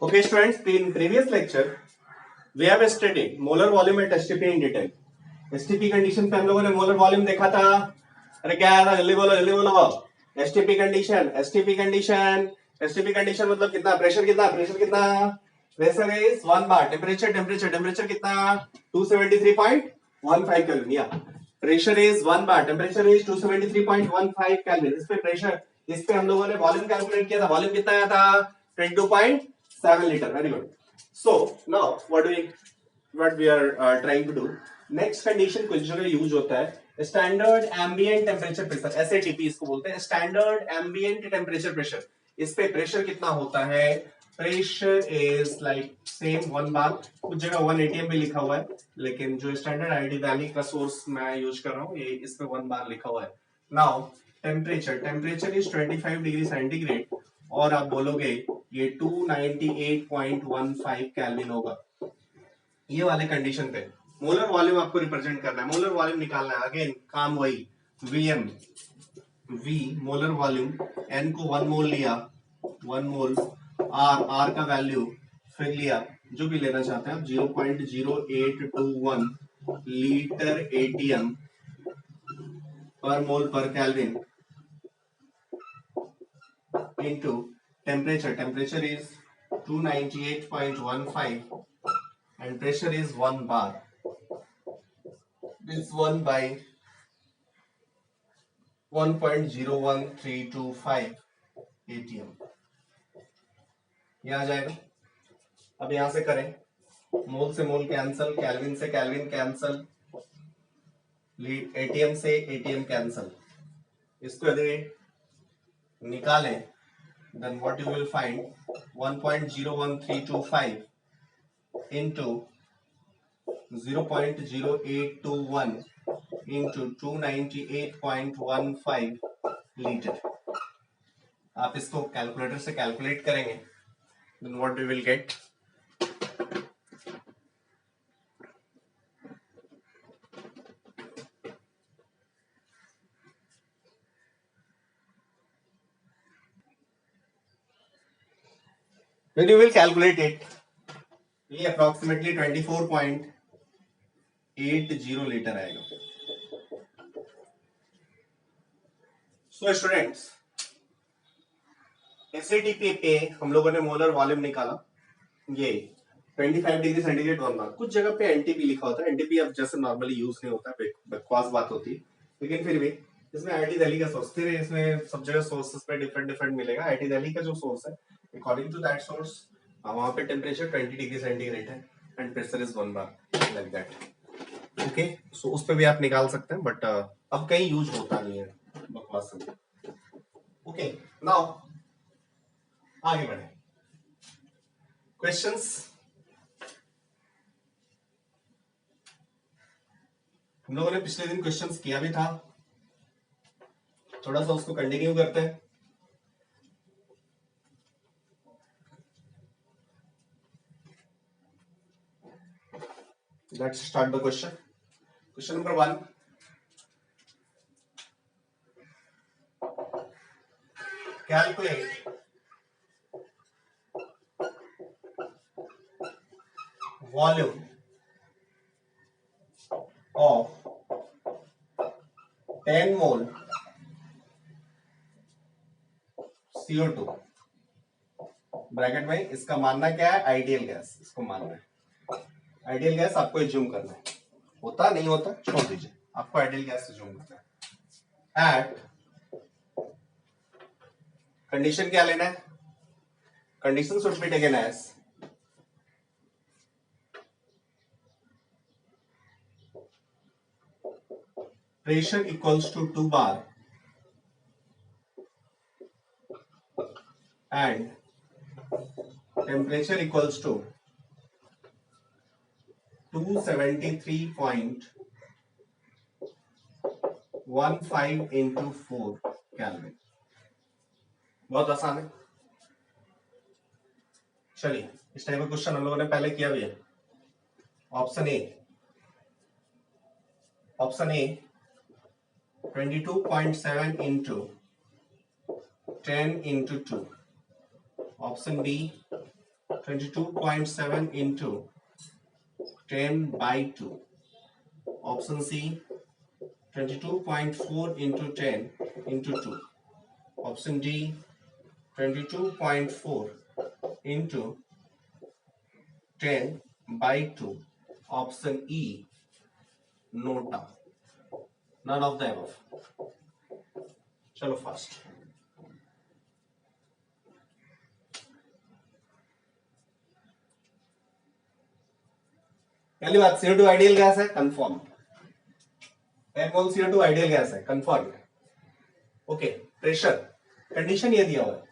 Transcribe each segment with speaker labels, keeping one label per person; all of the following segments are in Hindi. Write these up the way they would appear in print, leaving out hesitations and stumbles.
Speaker 1: Okay, students, in previous lecture, we have studied molar volume at STP in detail. STP condition पे हम लोगों ने मोलर वॉल्यूम देखा था. अरे क्या आया था, जल्दी बोलो जल्दी बोलो. STP condition, STP condition, STP condition मतलब कितना pressure, pressure is 1 bar. Temperature कितना 273.15 केल्विन. या pressure is 1 bar, temperature is 273.15 kelvin. इस पे प्रेशर, इस पे हम लोगों ने वॉल्यूम कैलकुलेट किया था. वॉल्यूम कितना आया था 22.7 litre. Very good. So now what we are trying to do. Next condition कुछ जगह यूज होता है स्टैंडर्ड एम्बिएंट टेम्परेचर प्रेशर, एसएटीपी इसको बोलते हैं, स्टैंडर्ड एम्बिएंट टेम्परेचर प्रेशर. इस पे प्रेशर कितना होता है, प्रेशर इज लाइक सेम 1 बार. कुछ जगह 1 एटीएम भी लिखा हुआ है, लेकिन जो स्टैंडर्ड आईडी वैली का सोर्स मैं यूज कर रहा हूँ, ये इस पे 1 बार लिखा हुआ है. Now temperature is 25 degree centigrade और आप बोलोगे ये 298.15 केल्विन होगा. ये वाले कंडीशन पे मोलर वॉल्यूम आपको रिप्रेजेंट करना है, मोलर वॉल्यूम निकालना है. अगेन काम वही, Vm, V molar volume, N को 1 मोल लिया, 1 मोल, R का वैल्यू फिर लिया, जो भी लेना चाहते हैं आप, 0.0821 litre ATM per mole per kelvin into temperature is 298.15 and pressure is 1 bar. This 1 by 1.01325 atm. यह आ जाएगा. अब यहां से करें, मोल से मोल कैंसल, केल्विन से केल्विन कैंसल, एटीएम से एटीएम कैंसल. इसको यदि निकालें, then what you will find 1.01325 into 0.0821 into 298.15 litre. आप इसको कैलकुलेटर से कैलकुलेट करेंगे, then what we will get, when you will calculate it, ये अप्रोक्सीमेटली 24.80 लीटर आएगा. सो स्टूडेंट्स, एसएटीपी पे हम लोगों ने मोलर वॉल्यूम निकाला, ये 25 डिग्री सेंटीग्रेड 1 बार. कुछ जगह पे एनटीपी लिखा होता है. एनटीपी अब जैसे नॉर्मली यूज नहीं होता है, बकवास बात होती है, लेकिन फिर भी इसमें आईआईटी दिल्ली का सोर्स, फिर इसमें सब जगह सोर्सेस पे डिफरेंट मिलेगा. आईआईटी दिल्ली का जो सोर्स है, अकॉर्डिंग टू दैट सोर्स वहां पे टेम्परेचर 20 डिग्री सेंटीग्रेड है and pressure is 1 bar, like that. Okay, so उस पे भी आप निकाल सकते हैं, बट अब कहीं यूज होता नहीं है, बकवास समझ. ओके, नाउ आगे बढ़े. क्वेश्चंस हम लोगों ने पिछले दिन क्वेश्चंस किया भी था, थोड़ा सा उसको कंटिन्यू करते हैं. Let's start the question. Question number 1. Calculate volume of 10 mole CO2. Bracket में इसका मानना क्या है, आइडियल गैस. इसको मानना है आइडियल गैस, आपको एज्यूम करना है. होता नहीं होता छोड़ दीजिए, आपको आइडियल गैस एज्यूम करना है. एट कंडीशन क्या लेना है, condition should be taken as pressure equals to 2 bar and temperature equals to 273.15 into 4 Kelvin. बहुत आसान है. चलिए, इस टाइप का क्वेश्चन हम लोगों ने पहले किया भी है. Option A 22.7 into 10 into 2. Option B 22.7 into 10 by 2. Option C, 22.4 into 10 into 2. Option D, 22.4 into 10 by 2. Option E, nota. None of the above. चलो फास्ट. पहली बात, CO2 आइडियल गैस है, कंफर्म. 10 मोल CO2 आइडियल गैस है, कंफर्म. ओके, प्रेशर कंडीशन ये दिया हुआ है,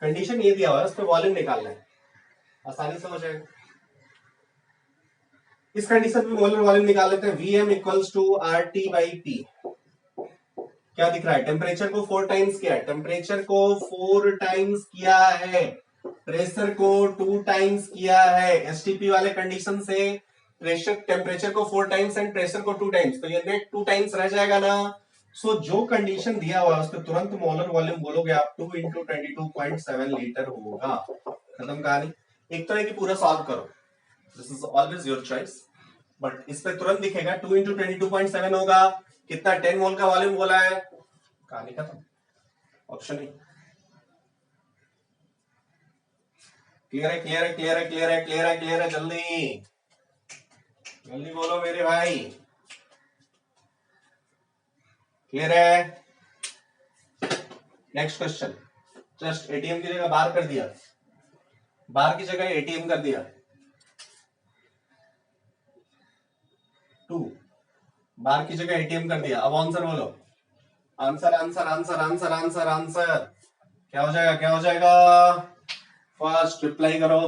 Speaker 1: कंडीशन ये दिया हुआ है, उस पर वॉल्यूम निकालना है, आसानी से हो जाएगा. इस कंडीशन में मोलर वॉल्यूम निकाल लेते हैं. Vm equals to RT by P. क्या दिख रहा है? टेम्परेचर को 4 टाइम्स किया है, टेम्परेचर को 4 टाइम्स किया है, प्रेशर को 2 टाइम्स किया है. एसटीपी वाले कंडीशन से प्रेशर टेम्परेचर को 4 टाइम्स एंड प्रेशर को 2 टाइम्स, तो ये नेट 2 टाइम्स रह जाएगा ना. सो जो कंडीशन दिया हुआ है उस पर तुरंत मोलर वॉल्यूम बोलोगे आप 2 इंटू 22.7 लीटर होगा. खत्म कहानी. एक तो है कि पूरा सॉल्व करो, this is always your choice, but इस पे तुरंत दिखेगा 2 इंटू 22.7 होगा. कितना? 10 मोल का वॉल्यूम बोला है, कहानी खत्म. ऑप्शन नहीं. क्लियर है, क्लियर है, क्लियर है, क्लियर है, क्लियर है, क्लियर है. जल्दी जल्दी बोलो मेरे भाई. क्लियर है? Next question. जस्ट एटीएम की जगह बार कर दिया, बार की जगह एटीएम कर दिया. 2 बार की जगह एटीएम कर दिया. अब आंसर बोलो. Answer answer answer answer answer answer क्या हो जाएगा? क्या हो जाएगा? फास्ट रिप्लाई करो,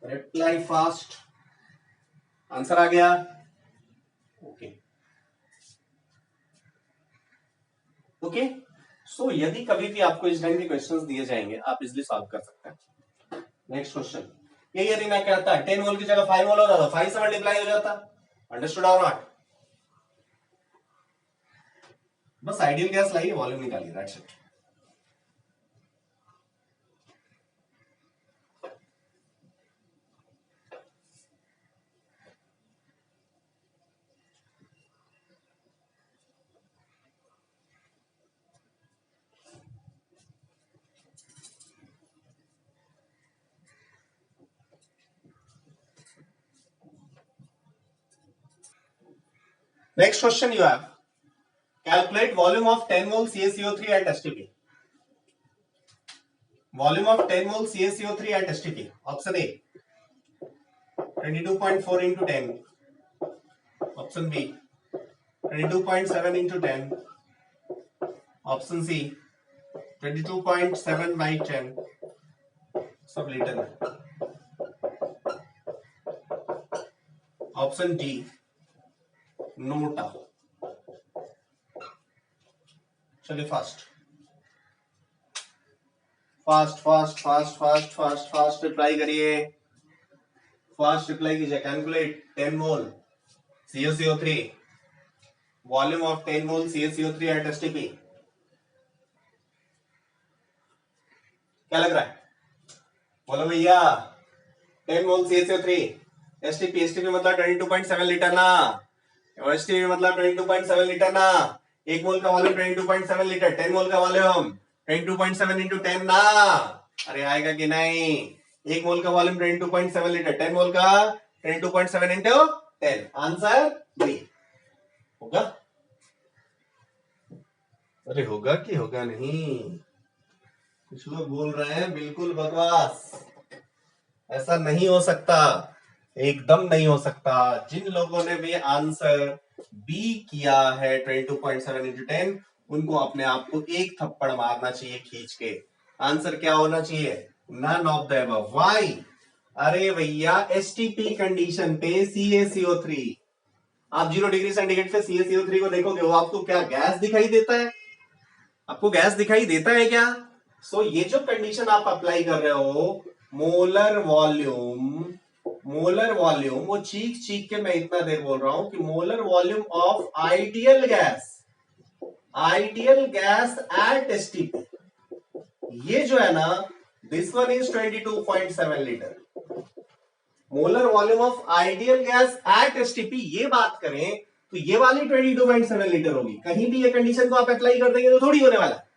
Speaker 1: रिप्लाई फास्ट. आंसर आ गया. Okay okay. सो यदि कभी भी आपको इस ढंग के क्वेश्चंस दिए जाएंगे आप इजिली सॉल्व कर सकते हैं. Next question. ये यदि मैं कहता 10 मोल की जगह 5 मोल होता तो 5 से मल्टीप्लाई हो जाता. अंडरस्टूड और नॉट? बस आइडियल गैस लाइए, वॉल्यूम निकालिए, that's it. Next question you have. Calculate volume of 10 mole CaCO3 at STP. Volume of 10 mole CaCO3 at STP. Option A, 22.4 into 10. Option B, 22.7 into 10. Option C, 22.7 by 10. सब लीटर में. Option D, NOTA. चलिए fast fast fast fast fast fast fast reply करिए, फास्ट रिप्लाई कीजिए. Calculate 10 mole CaCO3, volume of 10 mole CaCO3 at STP. क्या लग रहा है? बोलो भैया. 10 मोल CaCO3 STP मतलब 22.7 लीटर ना, STP मतलब 22.7 लीटर ना. 1 मोल का वॉल्यूम 22.7 लीटर, 10 मोल का वॉल्यूम 22.7 इंटू 10 ना. अरे आएगा कि नहीं? 1 मोल का वॉल्यूम 22.7 लीटर, 10 मोल का 22.7 इंटू 10. आंसर बी होगा. अरे होगा कि होगा नहीं? कुछ लोग बोल रहे हैं बिल्कुल बकवास. ऐसा नहीं हो सकता, एकदम नहीं हो सकता. जिन लोगों ने भी आंसर बी किया है 22.7 इंटू 10, उनको अपने आप को एक थप्पड़ मारना चाहिए खींच के. आंसर क्या होना चाहिए? None of the above. Why? अरे भैया एसटीपी कंडीशन पे CaCO3, आप 0 डिग्री सेंटीग्रेड पे CaCO3 को देखोगे, वो आपको क्या गैस दिखाई देता है? आपको गैस दिखाई देता है क्या? सो ये जो कंडीशन आप अप्लाई कर रहे हो, मोलर वॉल्यूम वो चीख के मैं इतना देर बोल रहा हूं कि molar volume of ideal gas at STP, ये जो है ना this one is 22.7 litre. Molar volume of ideal gas at STP ये बात करें तो ये वाली 22.7 लीटर होगी। कहीं भी ये कंडीशन को आप अप्लाई कर देंगे तो थोड़ी होने वाला है।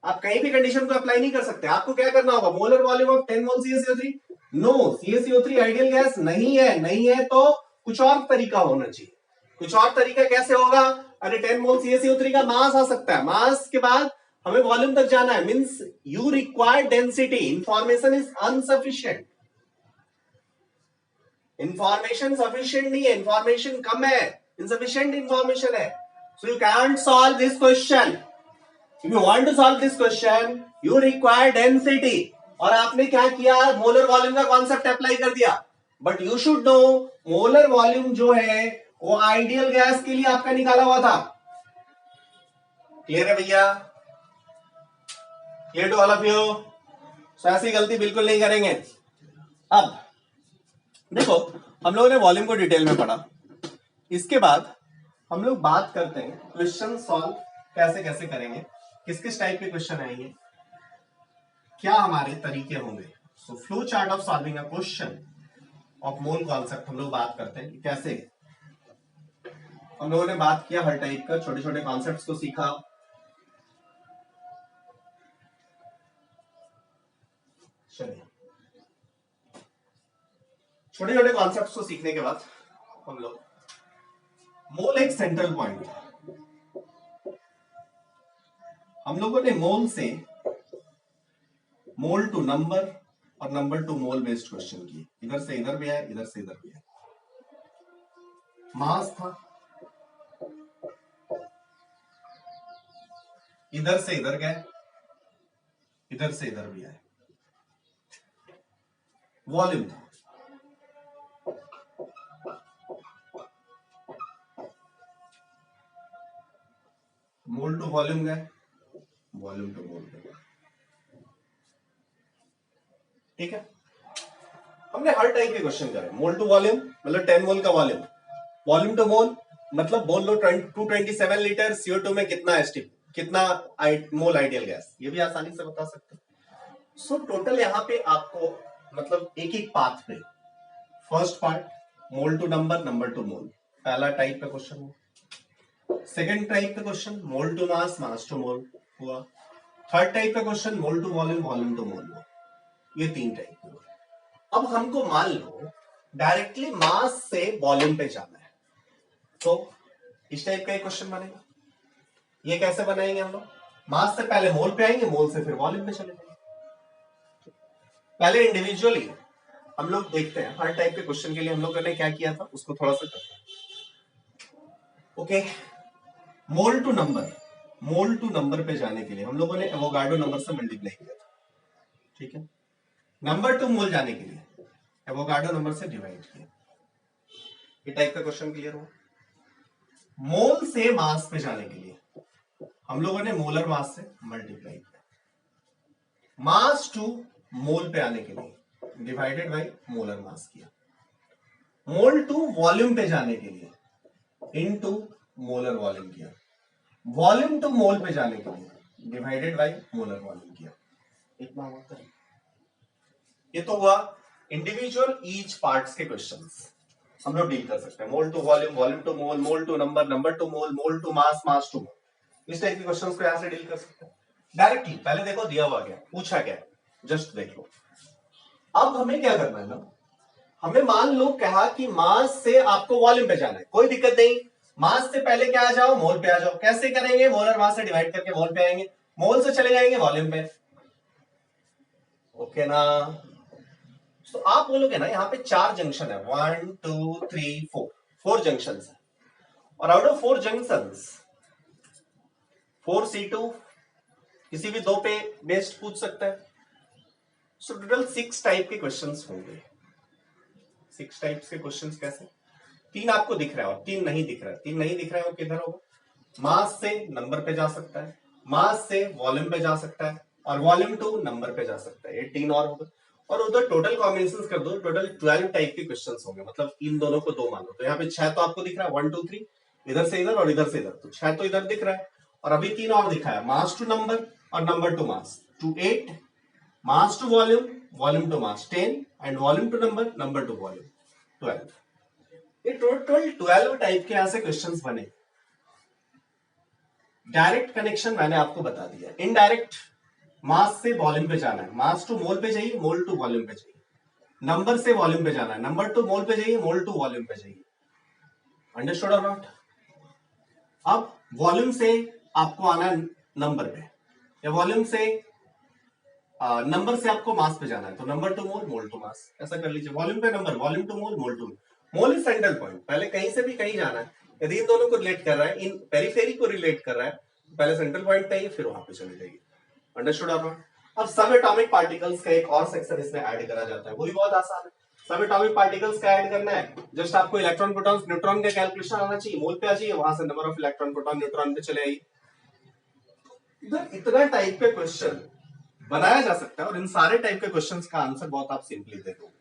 Speaker 1: आप कहीं भी कंडीशन को अप्लाई नहीं कर सकते। आपको क्या करना होगा, molar volume of 10 mole CaCO3, no, CaCO3 ideal gas नहीं है, नहीं है तो कुछ और तरीका होना चाहिए। कुछ और तरीका कैसे होगा, अरे 10 मोल CaCO3 का मास आ सकता है, मास के बाद हमें वॉल्यूम तक जाना है, means you require density, information is unsufficient. Information sufficient नहीं है, इंफॉर्मेशन कम है, इनसफिशिएंट इंफॉर्मेशन है, so you can't solve this question. If you want to solve this question, you require density. और आपने क्या किया, मोलर वॉल्यूम का कॉन्सेप्ट अप्लाई कर दिया। But you should know molar volume जो है वो आइडियल गैस के लिए आपका निकाला हुआ था। क्लियर है भैया? Clear to all of you? So ऐसी गलती बिल्कुल नहीं करेंगे। अब देखो, हम लोगों ने वॉल्यूम को डिटेल में पढ़ा, इसके बाद हम लोग बात करते हैं क्वेश्चन सॉल्व कैसे कैसे करेंगे, किस किस टाइप के क्वेश्चन आएंगे, क्या हमारे तरीके होंगे। So flow chart of solving a question of mole concept हम लोग बात करते हैं कि कैसे। हम लोगों ने बात किया हर टाइप का, छोटे छोटे कॉन्सेप्ट्स को सीखा। चलिए, छोटे छोटे कॉन्सेप्ट्स को सीखने के बाद हम लोग, मोल एक सेंट्रल पॉइंट है। हम लोगों ने मोल से मोल टू नंबर और number to mole based question किए, इधर से इधर भी है, इधर से इधर भी है। मास था, इधर से इधर गए, इधर से इधर भी आए। वॉल्यूम था, मोल टू वॉल्यूम गए, वॉल्यूम टू मोल गए। ठीक है, हमने हर टाइप के क्वेश्चन करे। मोल टू वॉल्यूम मतलब 10 मोल का वॉल्यूम, वॉल्यूम टू मोल मतलब बोल लो 227 लीटर CO2 में कितना एसटी, कितना मोल आइडियल गैस, ये भी आसानी से बता सकते हैं। सो टोटल यहाँ पे आपको मतलब एक एक पाथ पे, first part mole to number, number to mole, पहला टाइप का क्वेश्चन हुआ। सेकेंड टाइप का question mole to mass, mass to mole हुआ। थर्ड टाइप का question mole to volume, volume to mole हुआ। ये 3 टाइप के हुए। अब हमको मान लो डायरेक्टली मास से वॉल्यूम पे जाना है, तो इस टाइप का एक क्वेश्चन बनेगा। ये कैसे बनाएंगे हम लोग, मास से पहले मोल पे आएंगे, मोल से फिर वॉल्यूम पे चले जाएंगे। पहले इंडिविजुअली हम लोग देखते हैं, हर टाइप के क्वेश्चन के लिए हम लोगों ने क्या किया था उसको थोड़ा सा करते हैं। Okay, mole to number, mole to number पे जाने के लिए हम लोगों ने एवोगाड्रो नंबर से मल्टीप्लाई किया था। ठीक है, नंबर टू मोल जाने के लिए एवोगाड्रो नंबर से डिवाइड किया। ये टाइप का क्वेश्चन क्लियर हुआ। मोल से मास पे जाने के लिए हम लोगों ने मोलर मास से मल्टीप्लाई किया। मास टू मोल पे आने के लिए डिवाइडेड बाय मोलर मास किया। मोल टू वॉल्यूम पे जाने के लिए इनटू मोलर वॉल्यूम किया। वॉल्यूम टू मोल पे जाने के लिए डिवाइडेड बाय मोलर वॉल्यूम किया। इतना होता है। ये तो हुआ इंडिविजुअल ईच पार्ट्स के क्वेश्चंस हम लोग डील कर सकते हैं। Mole to volume, volume to mole, mole to number, number to mole, mole to mass, mass to mole, इस टाइप के क्वेश्चंस को यहां से डील कर सकते हैं डायरेक्टली। पहले देखो दिया हुआ क्या, पूछा क्या, जस्ट देख लो। अब हमें क्या करना है ना, हमें मान लो कहा कि मास से आपको वॉल्यूम पे जाना है, कोई दिक्कत नहीं, मास से पहले क्या आ जाओ, मोल पे आ जाओ। कैसे करेंगे, मोलर मास से डिवाइड करके मोल पे आएंगे, मोल से चले जाएंगे वॉल्यूम पे। ओके ना, तो आप बोलोगे ना यहाँ पे 4 जंक्शन है, 1 2 3 4, 4 जंक्शन है, और आउट ऑफ 4 जंक्शन 4C2 किसी भी 2 पे बेस्ड पूछ सकता है। सो टोटल 6 टाइप के क्वेश्चंस होंगे। 6 टाइप्स के क्वेश्चंस कैसे, 3 आपको दिख रहा है और 3 नहीं दिख रहा है। 3 नहीं दिख रहा है वो किधर होगा, मास से नंबर पे जा सकता है, मास से वॉल्यूम पे जा सकता है, और वॉल्यूम टू नंबर पे जा सकता है। ये 3 और होगा, और उधर टोटल कॉम्बिनेशंस कर दो, टोटल 12 टाइप के क्वेश्चंस होंगे। मतलब इन दोनों को 2 मान लो, तो यहाँ पे 6 तो आपको दिख रहा है, 1 2 3, इधर से इधर और इधर से इधर, तो 6 तो इधर दिख रहा है। और अभी 3 और दिखा है, मास टू नंबर और number to mass, to 8, mass to volume, volume to mass 10 and volume to number, number to volume 12। ये टोटल 12 टाइप के यहां से क्वेश्चंस बने। डायरेक्ट कनेक्शन मैंने आपको बता दिया, इनडायरेक्ट मास से वॉल्यूम पे जाना है, मास टू मोल पे जाइए, मोल टू वॉल्यूम पे जाइए, नंबर से वॉल्यूम पे जाना है, नंबर टू मोल पे जाइए, मोल टू वॉल्यूम पे जाइए। अंडरस्टूड और नॉट? अब वॉल्यूम से आपको आना है नंबर पे, या वॉल्यूम से नंबर से आपको मास पे जाना है, तो number to mole, mole to mass, ऐसा कर लीजिए। वॉल्यूम पे number, volume to mole, mole to mole is central point. पहले कहीं से भी कहीं जाना है, यदि इन दोनों को रिलेट कर रहा है, इन पेरिफेरी को रिलेट कर रहा है, पहले सेंट्रल पॉइंट पे फिर वहां पे चले जाइए। अंडरस्टूड और नॉट? अब सब एटॉमिक पार्टिकल्स का एक और सेक्शन इसमें ऐड करा जाता है, वो भी बहुत आसान है। सब एटॉमिक पार्टिकल्स का ऐड करना है, जस्ट आपको इलेक्ट्रॉन प्रोटॉन न्यूट्रॉन का कैलकुलेशन आना चाहिए, मोल पे आ जाइए, वहां से number of electron proton neutron पे चले आइए। इतना टाइप के क्वेश्चन बनाया जा सकता है, और इन सारे टाइप के क्वेश्चंस का आंसर बहुत आप सिंपली दे दोगे।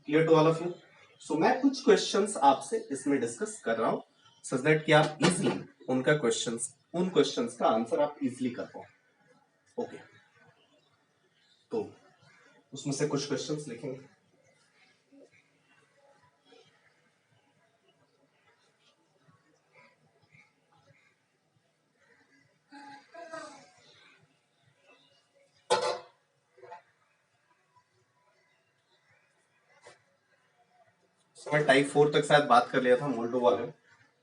Speaker 1: Clear to all of you? So मैं कुछ क्वेश्चंस आपसे इसमें डिस्कस कर रहा हूं, सो दैट कि आप इजीली उनका उन क्वेश्चंस का आंसर आप इजीली कर पाओ। ओके, तो उसमें से कुछ क्वेश्चंस लिखेंगे। मैं टाइप 4 तक शायद बात कर लिया था, मोल टू वॉल्यूम।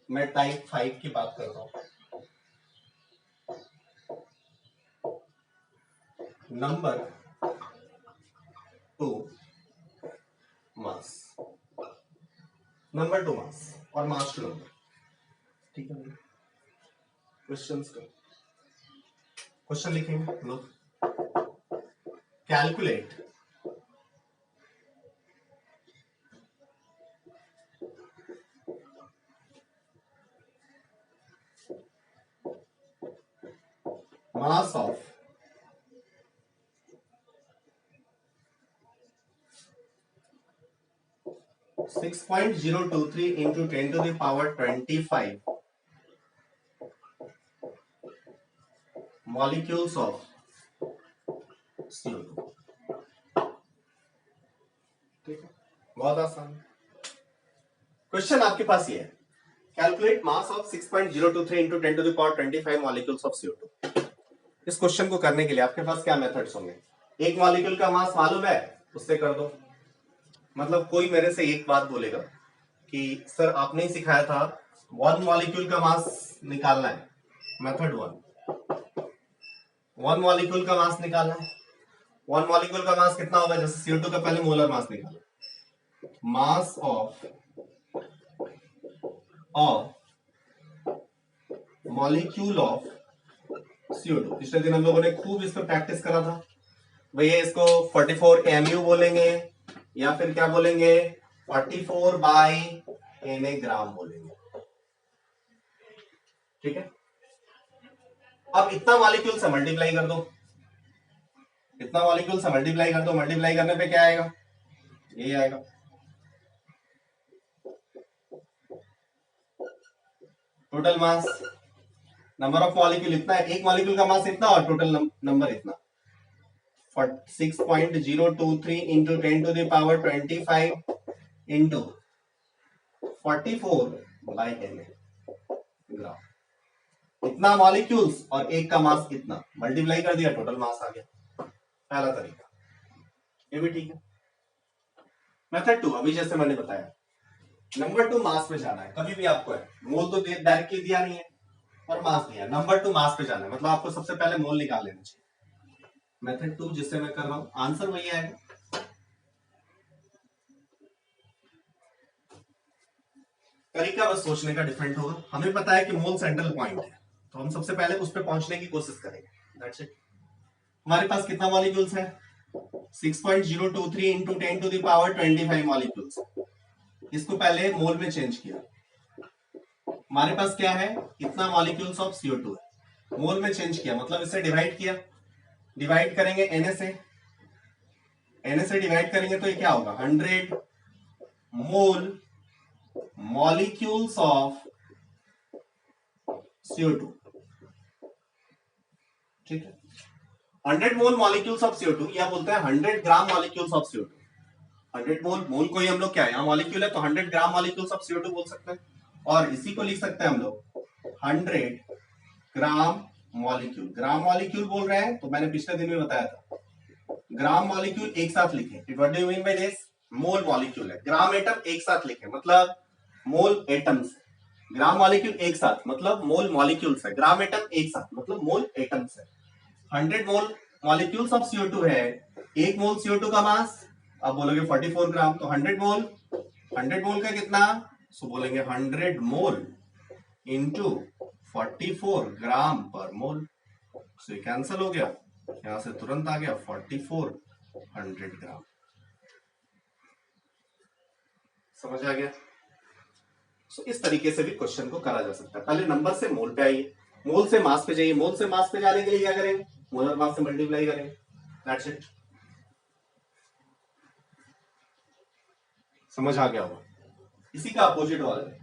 Speaker 1: मैं टाइप 5 की बात कर रहा हूं, number to mass, number to mass और मास टू नंबर। ठीक है, क्वेश्चंस का क्वेश्चन लिखेंगे लोग। Calculate mass of 6.023 into 10 to the power 25 molecules of CO2। ठीक है, बहुत आसान। क्वेश्चन आपके पास ये है, calculate mass of 6.023 into 10 to the power 25 molecules of CO2। इस क्वेश्चन को करने के लिए आपके पास क्या मेथड्स होंगे? एक मॉलिक्यूल का मास मालूम है, उससे कर दो। मतलब कोई मेरे से एक बात बोलेगा कि सर आपने ही सिखाया था वन मॉलिक्यूल का मास निकालना है, मेथड वन मॉलिक्यूल का मास निकालना है। वन मॉलिक्यूल का मास कितना होगा? जैसे CO2 का पहले मोलर मास निकालो, mass of molecule of CO2। पिछले दिन हम लोगों ने खूब इस पर प्रैक्टिस करा था भैया। इसको 44 mu बोलेंगे, या फिर क्या बोलेंगे, 44/Na ग्राम बोलेंगे। ठीक है, अब इतना मॉलिक्यूल से मल्टीप्लाई कर दो, इतना मॉलिक्यूल से मल्टीप्लाई कर दो, मल्टीप्लाई करने पे क्या आएगा? ये आएगा। Total mass, number of molecule इतना है, एक मॉलिक्यूल का मास इतना और टोटल नंबर इतना, 6.023 into 10 to the power 25 into 44/Na ग्राम। इतना मॉलिक्यूल्स और एक का मास इतना, मल्टीप्लाई कर दिया, टोटल मास आ गया। पहला तरीका, ये भी ठीक है। मेथड 2, अभी जैसे मैंने बताया, नंबर टू मास पे जाना है। कभी भी आपको है, मोल तो डायरेक्टली दिया नहीं है और मास दिया, नंबर टू मास पे जाना है, मतलब आपको सबसे पहले मोल निकाल लेना चाहिए। मेथड 2 जिससे मैं कर रहा हूं, आंसर वही आएगा। तरीका बस सोचने का डिफरेंट होगा। हमें पता है कि मोल सेंट्रल पॉइंट है, तो हम सबसे पहले उस पर पहुंचने की कोशिश करेंगे। That's it. हमारे पास कितना मॉलिक्यूल्स है? 6.023 into 10 to the power 25 molecules. इसको पहले मोल में चेंज किया, हमारे पास क्या है, इतना मॉलिक्यूल्स ऑफ CO2 है। मोल में चेंज किया मतलब इससे डिवाइड किया, डिवाइड करेंगे Na से, Na से डिवाइड करेंगे तो ये क्या होगा, 100 मोल मॉलिक्यूल्स ऑफ CO2। ठीक है, 100 मोल मॉलिक्यूल्स ऑफ CO2 या बोलते हैं 100 ग्राम मॉलिक्यूल्स ऑफ CO2। 100 मोल, मोल को ही हम लोग क्या है, यहाँ मॉलिक्यूल है तो 100 ग्राम मॉलिक्यूल्स ऑफ CO2 बोल सकते हैं, और इसी को लिख सकते हैं हम लोग 100 ग्राम मॉलिक्यूल। ग्राम मॉलिक्यूल बोल रहे हैं तो मैंने पिछले दिन में बताया था, ग्राम मॉलिक्यूल एक साथ लिखे। What do you mean by this? Mole molecule है, ग्राम एटम एक साथ लिखे मतलब मोल एटम्स। ग्राम मॉलिक्यूल एक साथ मतलब मोल मॉलिक्यूल्स है, ग्राम एटम एक साथ मतलब मोल एटम्स है। 100 मोल मॉलिक्यूल्स ऑफ CO2 है, एक मोल CO2 का मास आप बोलोगे 44 ग्राम, तो 100 मोल, 100 मोल का कितना, सो बोलेंगे 100 मोल इंटू 44 ग्राम पर मोल। सो ये कैंसिल हो गया, यहां से तुरंत आ गया 4400 ग्राम। समझ आ गया? सो इस तरीके से भी क्वेश्चन को करा जा सकता है। पहले नंबर से मोल पे आइए, मोल से मास पे जाइए, मोल से मास पे जाने के लिए क्या करेंगे, मोलर मास से मल्टीप्लाई करेंगे, दैट्स इट। समझ आ गया होगा? इसी का अपोजिट वाला है,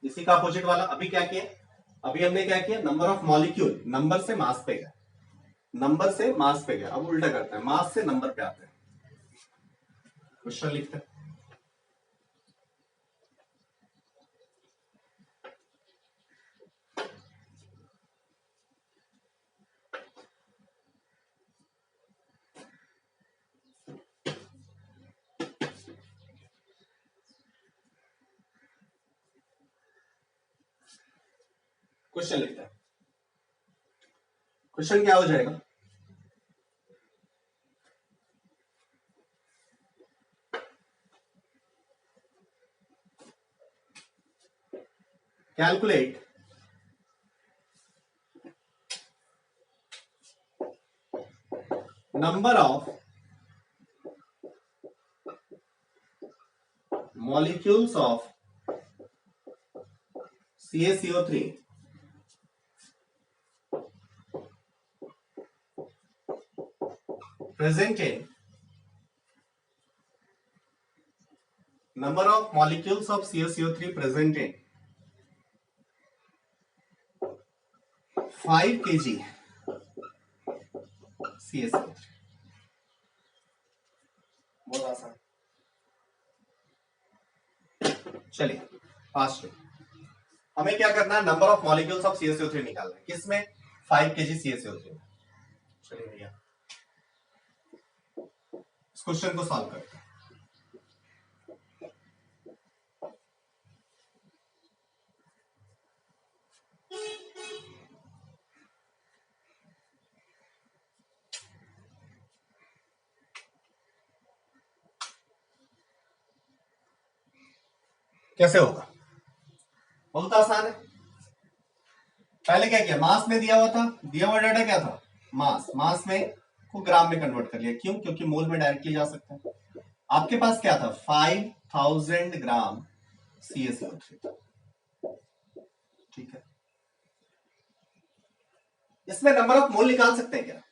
Speaker 1: इसी का अपोजिट वाला अभी क्या किया, अभी हमने क्या किया, नंबर ऑफ मॉलिक्यूल, नंबर से मास पे गया, नंबर से मास पे गया। अब उल्टा करते हैं, मास से नंबर पे आते हैं, क्वेश्चन लिखते हैं। क्वेश्चन लिखते हैं, क्वेश्चन क्या हो जाएगा, calculate number of molecules of CaCO3 present in number of molecules of CaCO3 present in 5 kg CaCO3। बहुत आसान। चलिए फास्ट, हमें क्या करना है, number of molecules of CaCO3 निकालना है, किसमें, 5 kg CaCO3 में। चलिए भैया इस क्वेश्चन को सॉल्व करते हैं। कैसे होगा, बहुत आसान है। पहले क्या किया, मास में दिया हुआ था, दिया हुआ डाटा क्या था, मास, मास में को ग्राम में कन्वर्ट कर लिया, क्यों, क्योंकि मोल में डायरेक्टली जा सकते हैं। आपके पास क्या था, 5000 ग्राम CaCO3, ठीक है। इसमें नंबर ऑफ मोल निकाल सकते हैं क्या,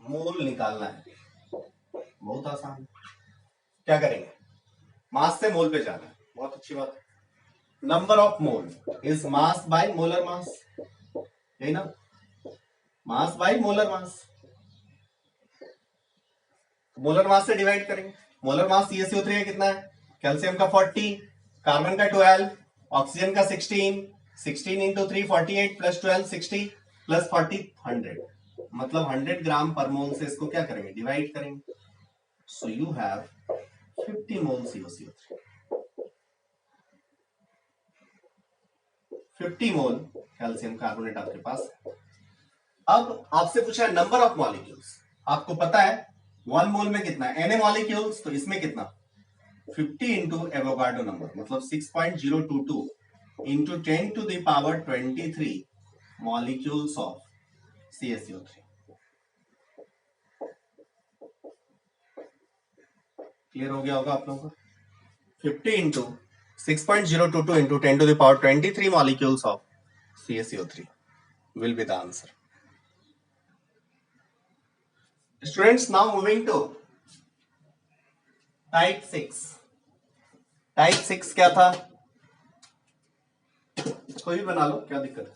Speaker 1: मोल निकालना है, बहुत आसान है। क्या करेंगे, मास से मोल पे जाना है, बहुत अच्छी बात है। Number of mole is mass by molar mass, यही ना, mass by molar mass, molar mass से डिवाइड करेंगे। मोलर मास CaCO3 का कितना है, कैल्शियम का 40, कार्बन का 12, ऑक्सीजन का 16, 16 इंटू 3 48 प्लस 12 60 प्लस 40 100, मतलब 100 ग्राम पर मोल से इसको क्या करेंगे, डिवाइड करेंगे। So you have 50 mole CaCO3, 50 mole calcium carbonate आपके पास है। अब आपसे पूछा है नंबर ऑफ मॉलिक्यूल्स, आपको पता है 1 मोल में कितना है, Na मॉलिक्यूल्स, तो इसमें कितना 50 इंटू एवोगाड्रो नंबर, मतलब 6.022 into 10 to the power 23 molecules of CaCO3। Clear हो गया होगा आप लोगों को, 50 into 6.022 into 10 to the power 23 molecules of CaCO3 will be the answer. Students, now moving to type 6. Type 6 क्या था, कोई भी बना लो, क्या दिक्कत है।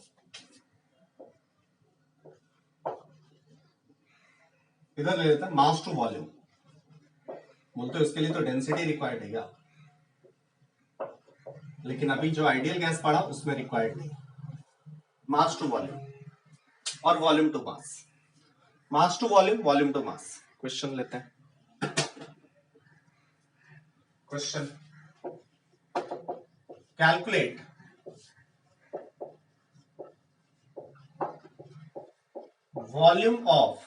Speaker 1: इधर ले लेते हैं मास टू वॉल्यूम, बोलते हो इसके लिए तो डेंसिटी रिक्वायर्ड है क्या, लेकिन अभी जो आइडियल गैस पढ़ा उसमें रिक्वायर्ड नहीं। मास टू वॉल्यूम और volume to mass, mass to volume, volume to mass. Question लेते हैं। Question, calculate volume of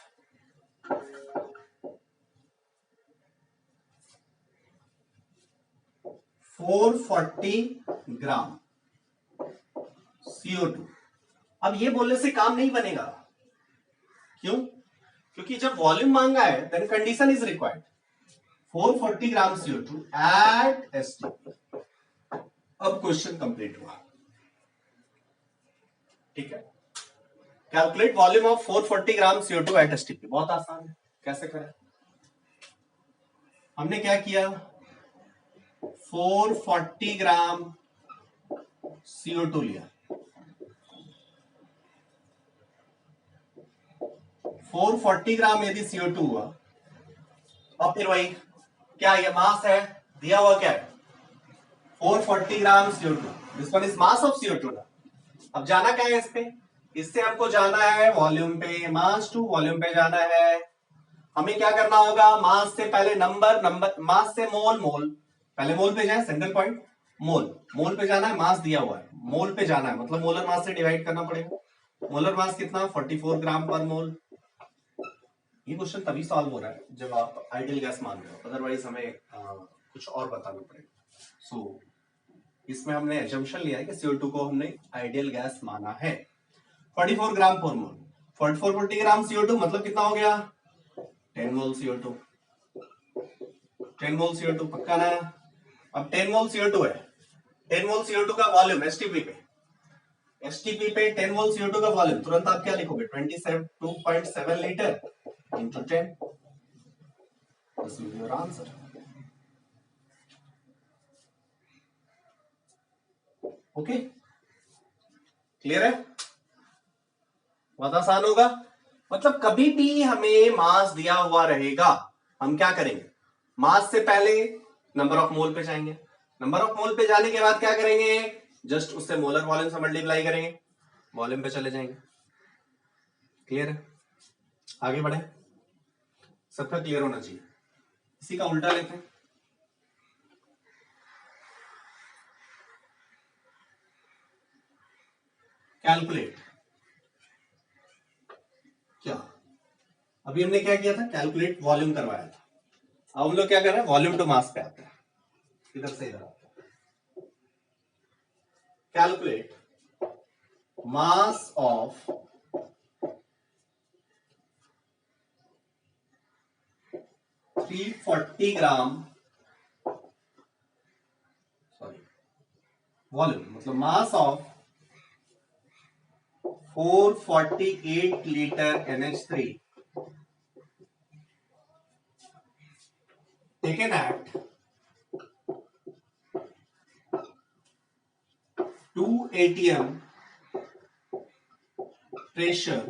Speaker 1: 440 gram CO2। अब ये बोलने से काम नहीं बनेगा, क्यों? क्योंकि जब वॉल्यूम मांगा है then condition is required 440 gram CO2 at STP। अब क्वेश्चन कंप्लीट हुआ, ठीक है। Calculate volume of 440 gram CO2 at STP, बहुत आसान है, कैसे करें? हमने क्या किया, 440 ग्राम CO2 लिया, 440 ग्राम यदि CO2 हुआ, अब फिर वही क्या, ये मास है दिया हुआ, क्या है 440 gram CO2, this one is mass of CO2 ना। अब जाना क्या है इस पे, इससे हमको जाना है वॉल्यूम पे, मास टू वॉल्यूम पे जाना है। हमें क्या करना होगा, मास से पहले नंबर मास से मोल, पहले मोल पे जाए, सेंट्रल पॉइंट मोल पे जाना है, मास दिया हुआ है, मोल पे जाना है, मतलब मोलर मास से डिवाइड करना पड़ेगा। मोलर मास कितना, 44 ग्राम पर मोल। ये क्वेश्चन तभी सॉल्व हो रहा है जब आप आइडियल गैस मान रहे हो, अदरवाइज हमें कुछ और बताना पड़ेगा। सो इसमें हमने एजम्पशन लिया है कि CO2 को हमने आइडियल गैस माना है। 44 ग्राम पर मोल, 440 ग्राम CO2 मतलब कितना हो गया, 10 मोल CO2, 10 मोल CO2 पक्का ना। अब 10 मोल CO2 है, 10 मोल CO2 का वॉल्यूम STP पे 10 मोल CO2 का वॉल्यूम, तुरंत आप क्या लिखोगे, 2.7 litre into 10, this is your answer. Okay, clear है, बहुत आसान होगा। मतलब कभी भी हमें मास दिया हुआ रहेगा, हम क्या करेंगे, मास से पहले नंबर ऑफ मोल पे जाएंगे, नंबर ऑफ मोल पे जाने के बाद क्या करेंगे, जस्ट उससे मोलर वॉल्यूम से मल्टीप्लाई करेंगे, वॉल्यूम पे चले जाएंगे। क्लियर है, आगे बढ़े, सबका क्लियर होना चाहिए। इसी का उल्टा लेते हैं, कैलकुलेट, क्या अभी हमने क्या किया था, कैलकुलेट वॉल्यूम करवाया था, अब हम लोग क्या कर रहे हैं, वॉल्यूम टू मास पे आते हैं, इधर से इधर आते हैं। Calculate mass of 340 gram, sorry volume मतलब mass of 448 litre NH3 taken at 2 atm pressure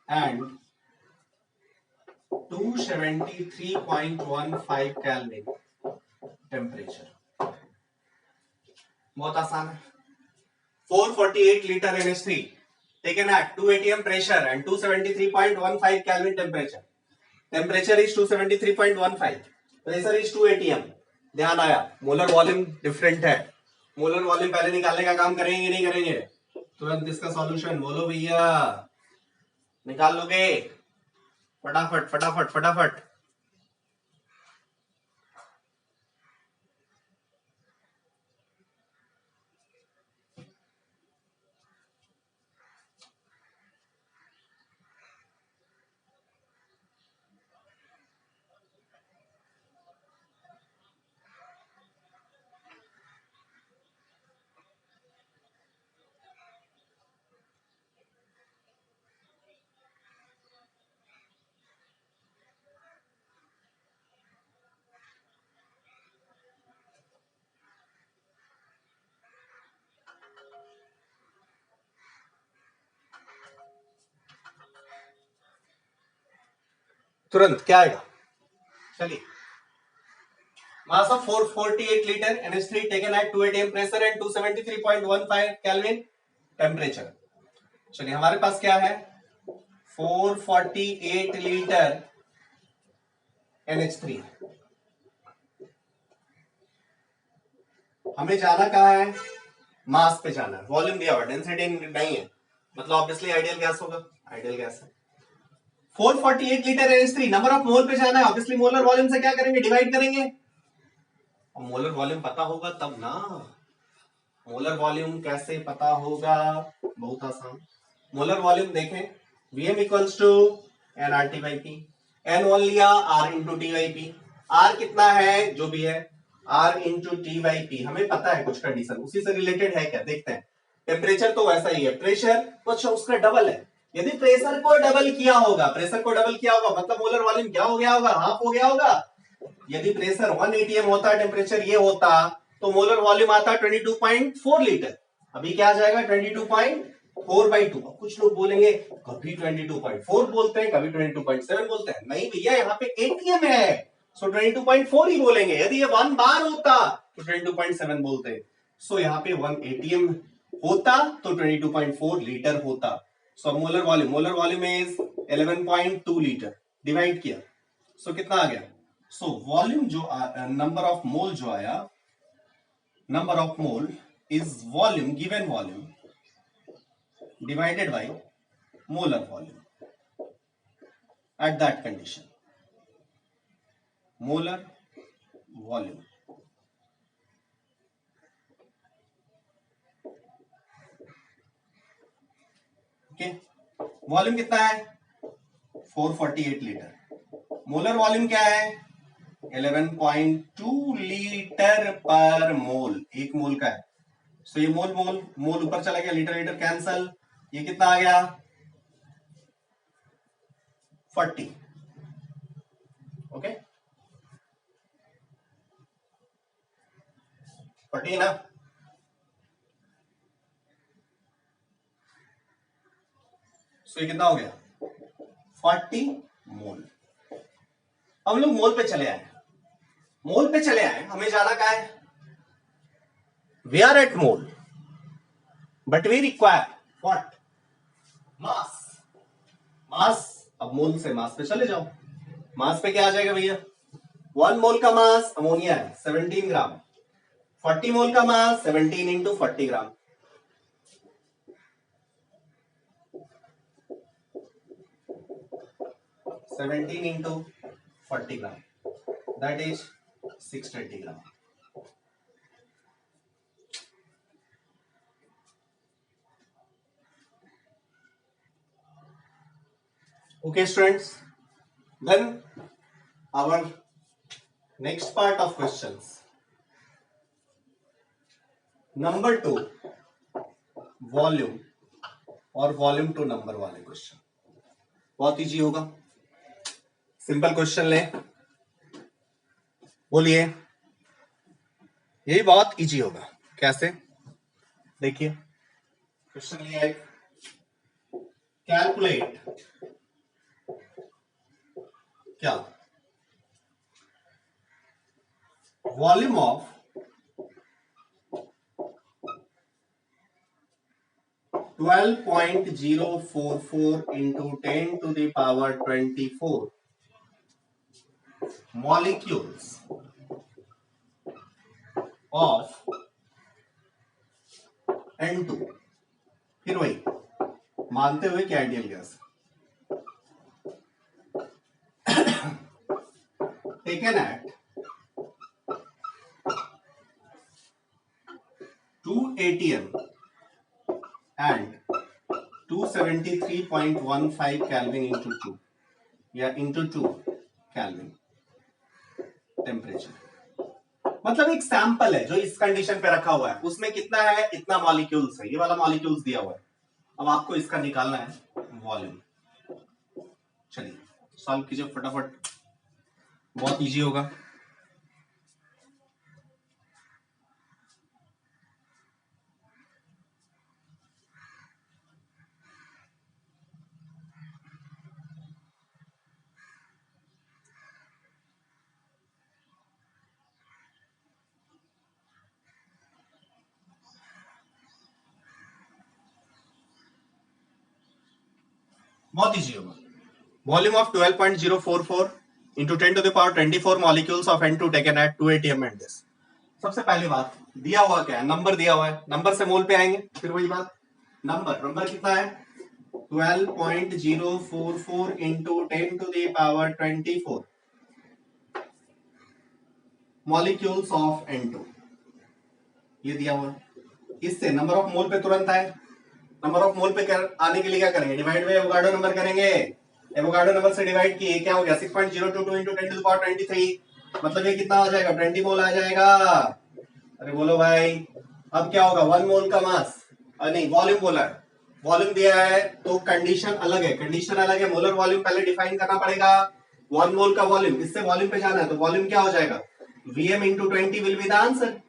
Speaker 1: and 273.15 Kelvin temperature। बहुत आसान है, 448 litre NH3 taken at 2 atm pressure and 273.15 Kelvin temperature। Temperature is 273.15, pressure is 2 atm। ध्यान आया, मोलर वॉल्यूम डिफरेंट है, मोलर वॉल्यूम पहले निकालने का काम करेंगे नहीं करेंगे, तुरंत इसका सॉल्यूशन बोलो भैया, निकाल लोगे फटाफट फटाफट फटाफट। तुरंत क्या आएगा? चलिए, mass of 448 liter NH3 taken at 2 atm pressure and 273.15 Kelvin temperature. चलिए हमारे पास क्या है? 448 लीटर NH3। हमें जाना कहाँ है? मास पे जाना है। वॉल्यूम दिया हुआ, डेंसिटी नहीं है, मतलब ऑब्वियसली आइडियल गैस होगा, आइडियल गैस है। 448 लीटर NH3, नंबर ऑफ मोल पे जाना है, ऑब्वियसली मोलर वॉल्यूम से क्या करेंगे? डिवाइड करेंगे। और मोलर वॉल्यूम पता होगा तब ना। मोलर वॉल्यूम कैसे पता होगा? बहुत आसान। मोलर वॉल्यूम देखें, Vm equals to N R T by P, N one लिया R into T by P. R कितना है? जो भी है, R into T by P. हमें पता है कुछ कंडीशन, उसी से रिलेटेड है क्या, देखते हैं। टेम्परेचर तो वैसा ही है, प्रेशर तो अच्छा उसका डबल है। यदि प्रेशर को डबल किया होगा, प्रेशर को डबल किया होगा मतलब मोलर वॉल्यूम क्या हो गया होगा? हाफ हो गया होगा। यदि प्रेशर 1 atm होता, टेम्परेचर ये होता, तो मोलर वॉल्यूम आता 22.4 लीटर। अभी क्या आ जाएगा? 22.4/2। कुछ लोग बोलेंगे कभी 22.4 बोलते हैं, कभी 22.7 बोलते हैं। नहीं भैया, यहाँ पे एटीएम है, सो 22.4 ही बोलेंगे। यदि ये 1 बार होता तो 22.7 बोलते। सो यहाँ पे 1 atm होता तो 22.4 लीटर होता। So molar volume is 11.2 litre. Divide किया, सो कितना आ गया? सो वॉल्यूम जो नंबर ऑफ मोल जो आया, number of mole is volume, given volume divided by molar volume at that condition. Molar volume, okay. Volume कितना है? 448 लीटर। मोलर वॉल्यूम क्या है? 11.2 लीटर पर मोल, एक मोल का है। सो ये मोल मोल मोल ऊपर चला गया, लीटर लीटर कैंसल। ये कितना आ गया? 40। ओके, 40 ना। सो ये कितना हो गया? 40 मोल। हम लोग मोल पे चले आए, मोल पे चले आए। हमें जाना क्या है? We are at mole but we require what? Mass. Mass, अब मोल से मास पे चले जाओ। मास पे क्या आ जाएगा भैया? 1 मोल का मास अमोनिया है 17 ग्राम, 40 मोल का मास 17 into 40 gram. 17 into 40 gram, that is 620 gram. Okay students, then our next part of questions, number 2, volume और वॉल्यूम टू नंबर वाले क्वेश्चन। बहुत इजी होगा, सिंपल क्वेश्चन ले, बोलिए। यही बहुत इजी होगा। कैसे? देखिए क्वेश्चन लिया है, कैलकुलेट क्या? Volume of 12.044 into 10 to the power 24 molecules of N2। फिर वही मानते हुए कि ideal gas taken at 2 atm and 273.15 Kelvin into 2 या into 2 Kelvin टेम्परेचर। मतलब एक सैंपल है जो इस कंडीशन पे रखा हुआ है, उसमें कितना है? इतना मॉलिक्यूल्स है, ये वाला मॉलिक्यूल्स दिया हुआ है। अब आपको इसका निकालना है वॉल्यूम। चलिए सॉल्व कीजिए फटाफट, बहुत इजी होगा। बहुत इजी होगा। Volume of 12.044 into 10 to the power 24 molecules of N2 taken at 2 atm and this। सबसे पहली बात दिया हुआ क्या है, नंबर दिया हुआ है, नंबर से मोल पे आएंगे, फिर वही बात, नंबर कितना है 12.044 into 10 to the power 24 molecules of N2, ये दिया हुआ है। इससे नंबर ऑफ मोल पे तुरंत आए, नंबर ऑफ मोल पे आने के लिए क्या करेंगे, डिवाइड बाय एवोगाड्रो नंबर करेंगे, एवोगाड्रो नंबर से डिवाइड किए क्या हो गया 6.022 into 10 to the power 23, मतलब ये कितना आ जाएगा 20 मोल आ जाएगा। अरे बोलो भाई, अब क्या होगा 1 मोल का मास, नहीं वॉल्यूम बोला है, वॉल्यूम दिया है तो कंडीशन अलग है, कंडीशन अलग है, मोलर वॉल्यूम पहले डिफाइन करना पड़ेगा। 1 मोल का वॉल्यूम, इससे वॉल्यूम पे जाना है तो वॉल्यूम क्या हो जाएगा Vm into 20 will be the answer.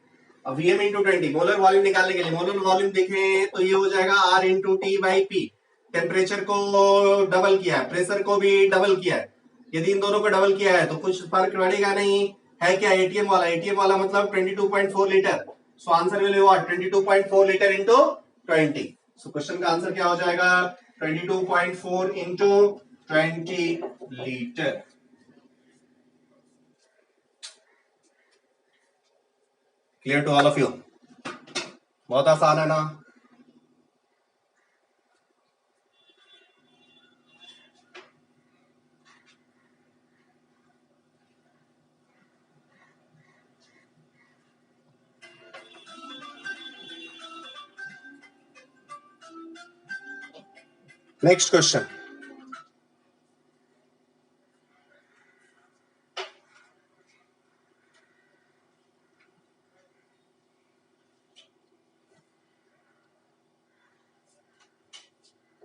Speaker 1: अब Vm into 20 मोलर वॉल्यूम निकालने के लिए मोलर वॉल्यूम देखें तो ये हो जाएगा R into T by P। Temperature को डबल किया है, प्रेशर को भी डबल किया है, यदि इन दोनों को डबल किया है तो कुछ फर्क पड़ेगा नहीं है। क्या एटीएम वाला, एटीएम वाला मतलब 22.4 litre, so answer will be what 22.4 litre into 20। So question का आंसर क्या हो जाएगा 22.4 into 20 litre. Clear to all of you, बहुत आसान है ना। Next question,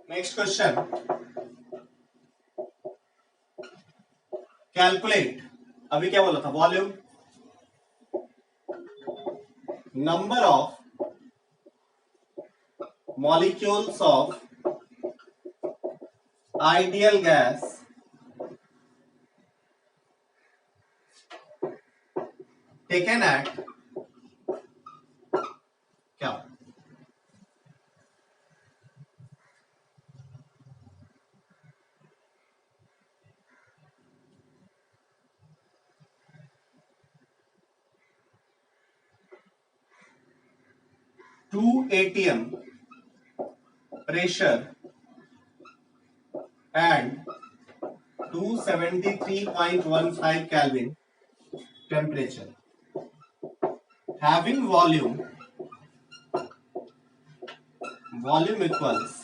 Speaker 1: next question, calculate, अभी क्या बोला था volume, number of molecules of ideal gas taken at क्या 2 atm pressure and 273.15 Kelvin temperature, having volume equals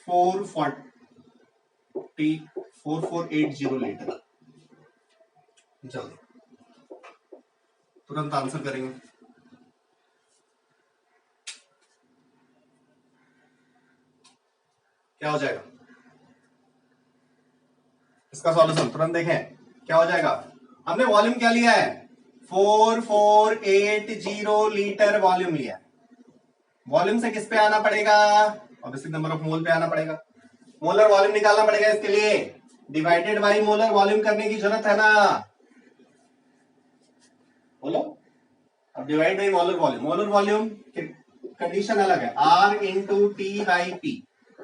Speaker 1: 4480 litre. जल्दी तुरंत आंसर करेंगे, क्या हो जाएगा इसका सॉल्यूशन, तुरंत देखें क्या हो जाएगा। हमने वॉल्यूम क्या लिया है 4480 लीटर वॉल्यूम लिया है, वॉल्यूम से किस पे आना पड़ेगा, ऑब्वियसली नंबर ऑफ मोल पे आना पड़ेगा, मोलर वॉल्यूम निकालना पड़ेगा, इसके लिए डिवाइडेड बाय मोलर वॉल्यूम करने की जरूरत है ना, बोलो। अब divide by molar volume, molar volume condition अलग है, R into T by P,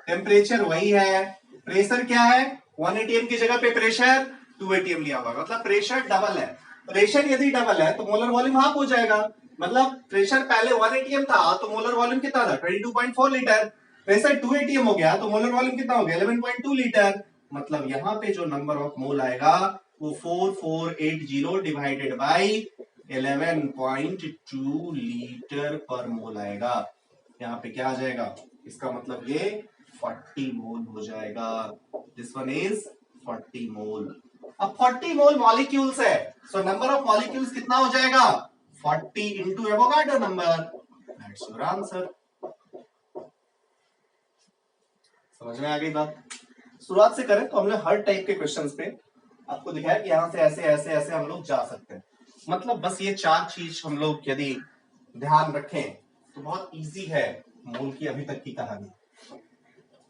Speaker 1: temperature वही है, प्रेशर क्या है 1 atm की जगह पे प्रेशर 2 atm लिया हुआ, मतलब प्रेशर डबल है, प्रेशर यदि डबल है तो मोलर वॉल्यूम हाफ हो जाएगा, मतलब प्रेशर पहले 1 atm था तो मोलर वॉल्यूम कितना था 22.4 लीटर, प्रेशर 2 atm हो गया तो मोलर वॉल्यूम कितना हो गया 11.2 लीटर, मतलब यहाँ पे जो नंबर ऑफ मोल आएगा वो 4480 डिवाइडेड बाई 11.2 लीटर पर मोल आएगा। यहाँ पे क्या आ जाएगा, इसका मतलब ये 40 मोल हो जाएगा, दिस वन इज 40 मोल। अब 40 मोल मॉलिक्यूल्स है, सो नंबर ऑफ मॉलिक्यूल्स कितना हो जाएगा 40 into Avogadro number, that's your answer. समझ में आ गई बात। शुरुआत से करें तो हमने हर टाइप के क्वेश्चंस पे आपको दिखाया कि यहां से ऐसे ऐसे ऐसे हम लोग जा सकते हैं, मतलब बस ये 4 चीज हम लोग यदि ध्यान रखें तो बहुत इजी है मोल की अभी तक की कहानी।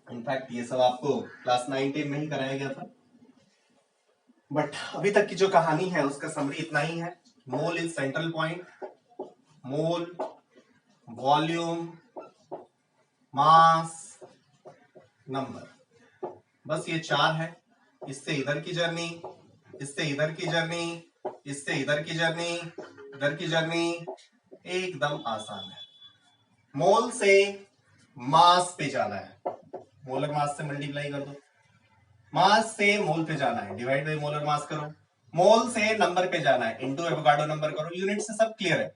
Speaker 1: इनफैक्ट ये सब आपको क्लास 9-10 में ही कराया गया था, बट अभी तक की जो कहानी है उसका समरी इतना ही है। मोल is central point, mole volume, mass, number, बस ये 4 है। इससे इधर की जर्नी, इससे इधर की जर्नी, इससे इधर की जर्नी, इधर की जर्नी एकदम आसान है। मोल से मास पे जाना है, मोलर मास से मल्टीप्लाई कर दो, मास से मोल पे जाना है, डिवाइड बाय मोलर मास करो, मोल से नंबर पे जाना है, इनटू एवोगाड्रो नंबर करो। यूनिट से सब क्लियर है,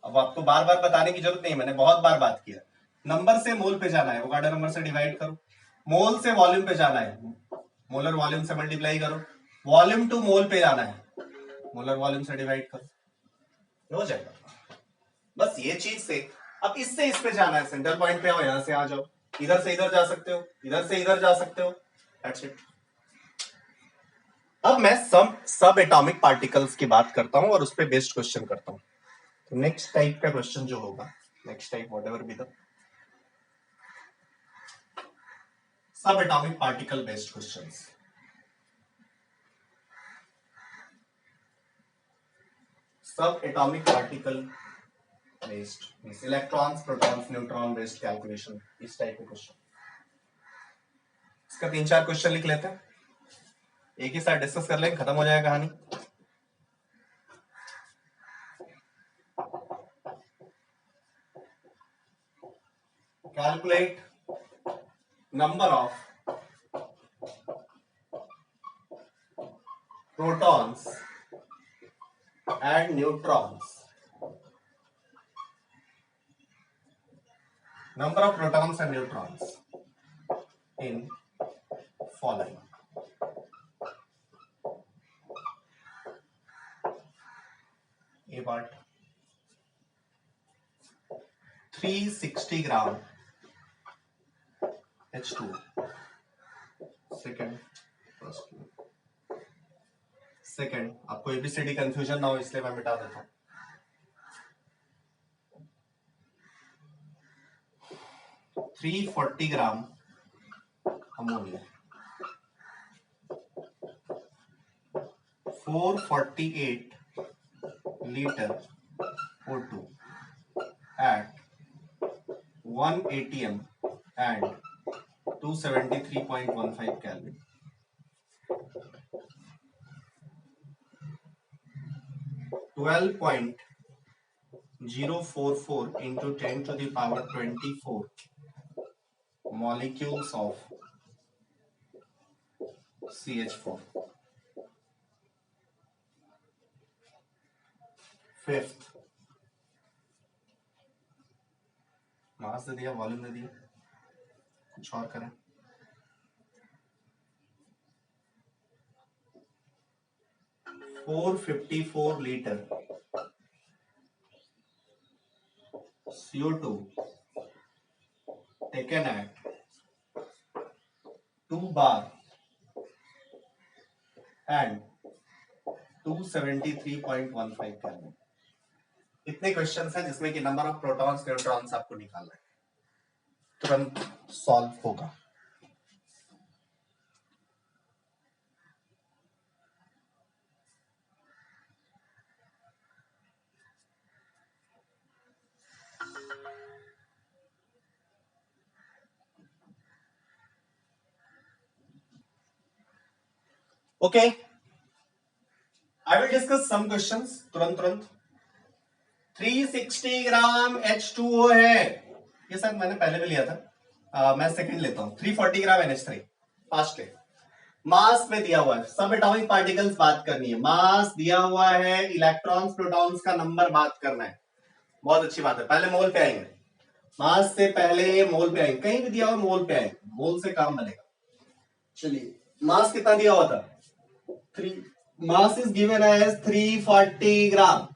Speaker 1: अब आपको बार बार बताने की जरूरत नहीं, मैंने बहुत बार बात किया। नंबर से मोल पे जाना है, एवोगाड्रो नंबर से डिवाइड करो, मोल से वॉल्यूम पे जाना है, मोलर वॉल्यूम से मल्टीप्लाई करो, वॉल्यूम टू मोल पे जाना है, मोलर वॉल्यूम से डिवाइड करो, हो जाएगा। बस ये चीज से अब इससे इस पे जाना है, सेंटर पॉइंट पे आओ, यहां से आ जाओ, इधर से इधर जा सकते हो, इधर से इधर जा सकते हो, दैट्स इट। अब मैं सब एटॉमिक पार्टिकल्स की बात करता हूं और उस पे बेस्ड क्वेश्चन करता हूं। तो नेक्स्ट टाइप का क्वेश्चन जो होगा, next type whatever be the subatomic particle based questions. Subatomic particle based, electrons, protons, neutron based calculation, इस टाइप के क्वेश्चन। इसका 3-4 क्वेश्चन लिख लेते हैं, एक ही साथ डिस्कस कर लेंगे, खत्म हो जाएगा कहानी। Calculate number of protons and neutrons, number of protons and neutrons in following. A part 360 gram H2, second आपको एबीसीडी कंफ्यूजन ना हो इसलिए मैं मिटा देता हूं। 340 gram ammonia, 448 litre O2 at 1 atm and 273.15 Kelvin. 12.044 into 10 to the power 24 molecules of CH4. Fifth, मास दे दिया, वॉल्यूम दे दिया, कुछ और करें। $454 litre CO2 taken at 2 bar and 273.15 Kelvin। इतने क्वेश्चंस हैं जिसमें कि नंबर ऑफ प्रोटॉन्स न्यूट्रॉन्स आपको निकालना है, तुरंत सॉल्व होगा। Okay, I will discuss some questions तुरंत। 360 ग्राम H2O है, ये सर मैंने पहले भी लिया था, मैं सेकंड लेता हूं। 340 ग्राम NH3 फास्ट है। मास में दिया हुआ है, सब एटॉमिक पार्टिकल्स बात करनी है, मास दिया हुआ है, इलेक्ट्रॉन्स प्रोटॉन्स का नंबर बात करना है, बहुत अच्छी बात है। पहले मोल पे आएंगे, मास से पहले मोल पे आएंगे, कहीं भी दिया हुआ मोल पे आएंगे, मोल से काम बनेगा। चलिए, मास कितना दिया हुआ था? 3, मास इज गिवन एज 340 ग्राम।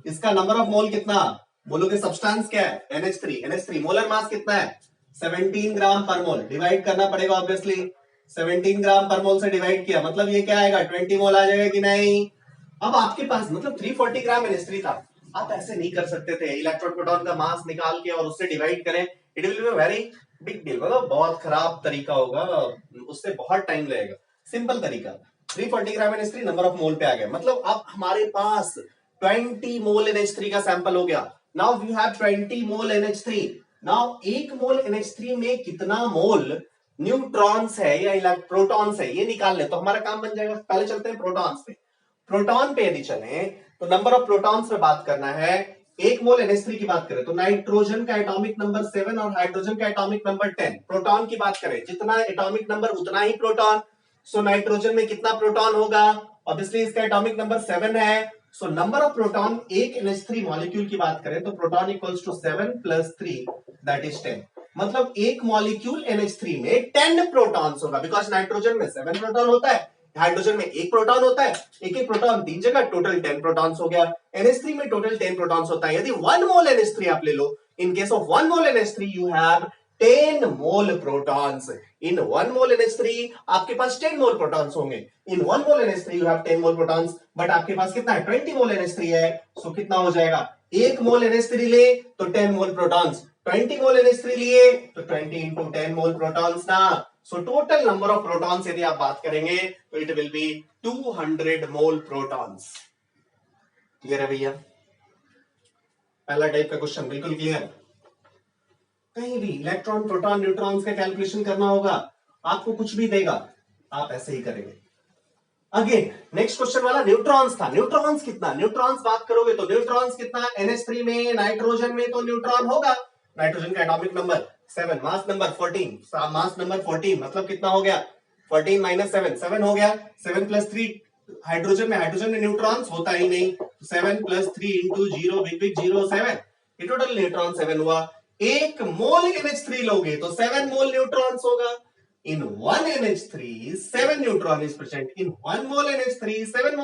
Speaker 1: इसका नंबर ऑफ मोल कितना बोलोगे? सब्सटेंस क्या है? NH3। मोलर मास कितना है? 17 ग्राम पर मोल। डिवाइड करना पड़ेगा ऑब्वियसली, 17 ग्राम पर मोल से डिवाइड किया, मतलब ये क्या आएगा? 20 मोल आ जाएगा कि नहीं? अब आपके पास मतलब 340 ग्राम NH3 था, आप ऐसे नहीं कर सकते थे इलेक्ट्रॉन प्रोटॉन का मास निकाल के और उससे डिवाइड करें, it will be very big deal, मतलब बहुत खराब तरीका होगा, उससे बहुत टाइम लगेगा। सिंपल तरीका, 340 ग्राम NH3 नंबर ऑफ मोल पे आ गया, मतलब अब हमारे पास 20 मोल NH3 का सैंपल हो गया। Now we have 20 mole NH3। Now 1 mole NH3 में कितना मोल न्यूट्रॉन्स है या प्रोटॉन्स है ये निकाल ले, तो हमारा काम बन जाएगा। पहले चलते हैं प्रोटॉन्स पे। प्रोटॉन पे यदि चले तो नंबर ऑफ प्रोटॉन्स पे बात करना है। 1 मोल NH3 की बात करें तो नाइट्रोजन का एटॉमिक नंबर 7 और हाइड्रोजन का एटॉमिक नंबर 10। प्रोटॉन की बात करें जितना एटॉमिक नंबर उतना ही प्रोटॉन। सो नाइट्रोजन में कितना प्रोटॉन होगा, ऑब्वियसली इसका एटॉमिक नंबर 7 है। सो नंबर ऑफ प्रोटॉन एक NH3 मॉलिक्यूल की बात करें तो proton equals to 7 plus 3 that is 10। मतलब एक मॉलिक्यूल NH3 में 10 प्रोटॉन्स होगा, बिकॉज नाइट्रोजन में 7 प्रोटॉन होता है, हाइड्रोजन में एक प्रोटॉन होता है, एक एक प्रोटॉन 3 जगह, टोटल 10 प्रोटॉन्स हो गया। NH3 में टोटल 10 प्रोटॉन्स होता है। यदि 1 मोल NH3 आप ले लो, in case of 1 mole NH3 you have 10 mole protons. In 1 mole NH3 आपके पास 10 मोल प्रोटॉन्स होंगे। In 1 mole NH3 you have 10 mole protons, but आपके पास कितना है 20 मोल NH3 है। सो कितना हो जाएगा, 1 मोल NH3 ले तो 10 मोल प्रोटॉन्स, 20 मोल NH3 लिए तो 20 इंटू 10 मोल प्रोटॉन्स ना। सो टोटल नंबर ऑफ प्रोटॉन्स यदि आप बात करेंगे तो it will be 200 mole protons. Clear है भैया? पहला टाइप का क्वेश्चन बिल्कुल क्लियर। कहीं भी इलेक्ट्रॉन प्रोटॉन न्यूट्रॉन्स का कैलकुलेशन करना होगा, आपको कुछ भी देगा आप ऐसे ही करेंगे। अगेन नेक्स्ट क्वेश्चन वाला न्यूट्रॉन्स था। न्यूट्रॉन्स कितना, न्यूट्रॉन्स बात करोगे तो न्यूट्रॉन्स कितना, NH3 में नाइट्रोजन में तो न्यूट्रॉन होगा। नाइट्रोजन का atomic number 7, mass number 14, mass number 14 मतलब कितना हो गया 14 माइनस 7, 7 हो गया। 7 प्लस 3 हाइड्रोजन में न्यूट्रॉन्स होता ही नहीं, 7 प्लस 3 इंटू 0 बिग बिग 0 7, ये टोटल न्यूट्रॉन 7 हुआ। एक मोल NH3 लोगे तो 7 मोल न्यूट्रॉन्स होगा। In 1 NH3, 7 neutron is present. In 1 mole NH3, 7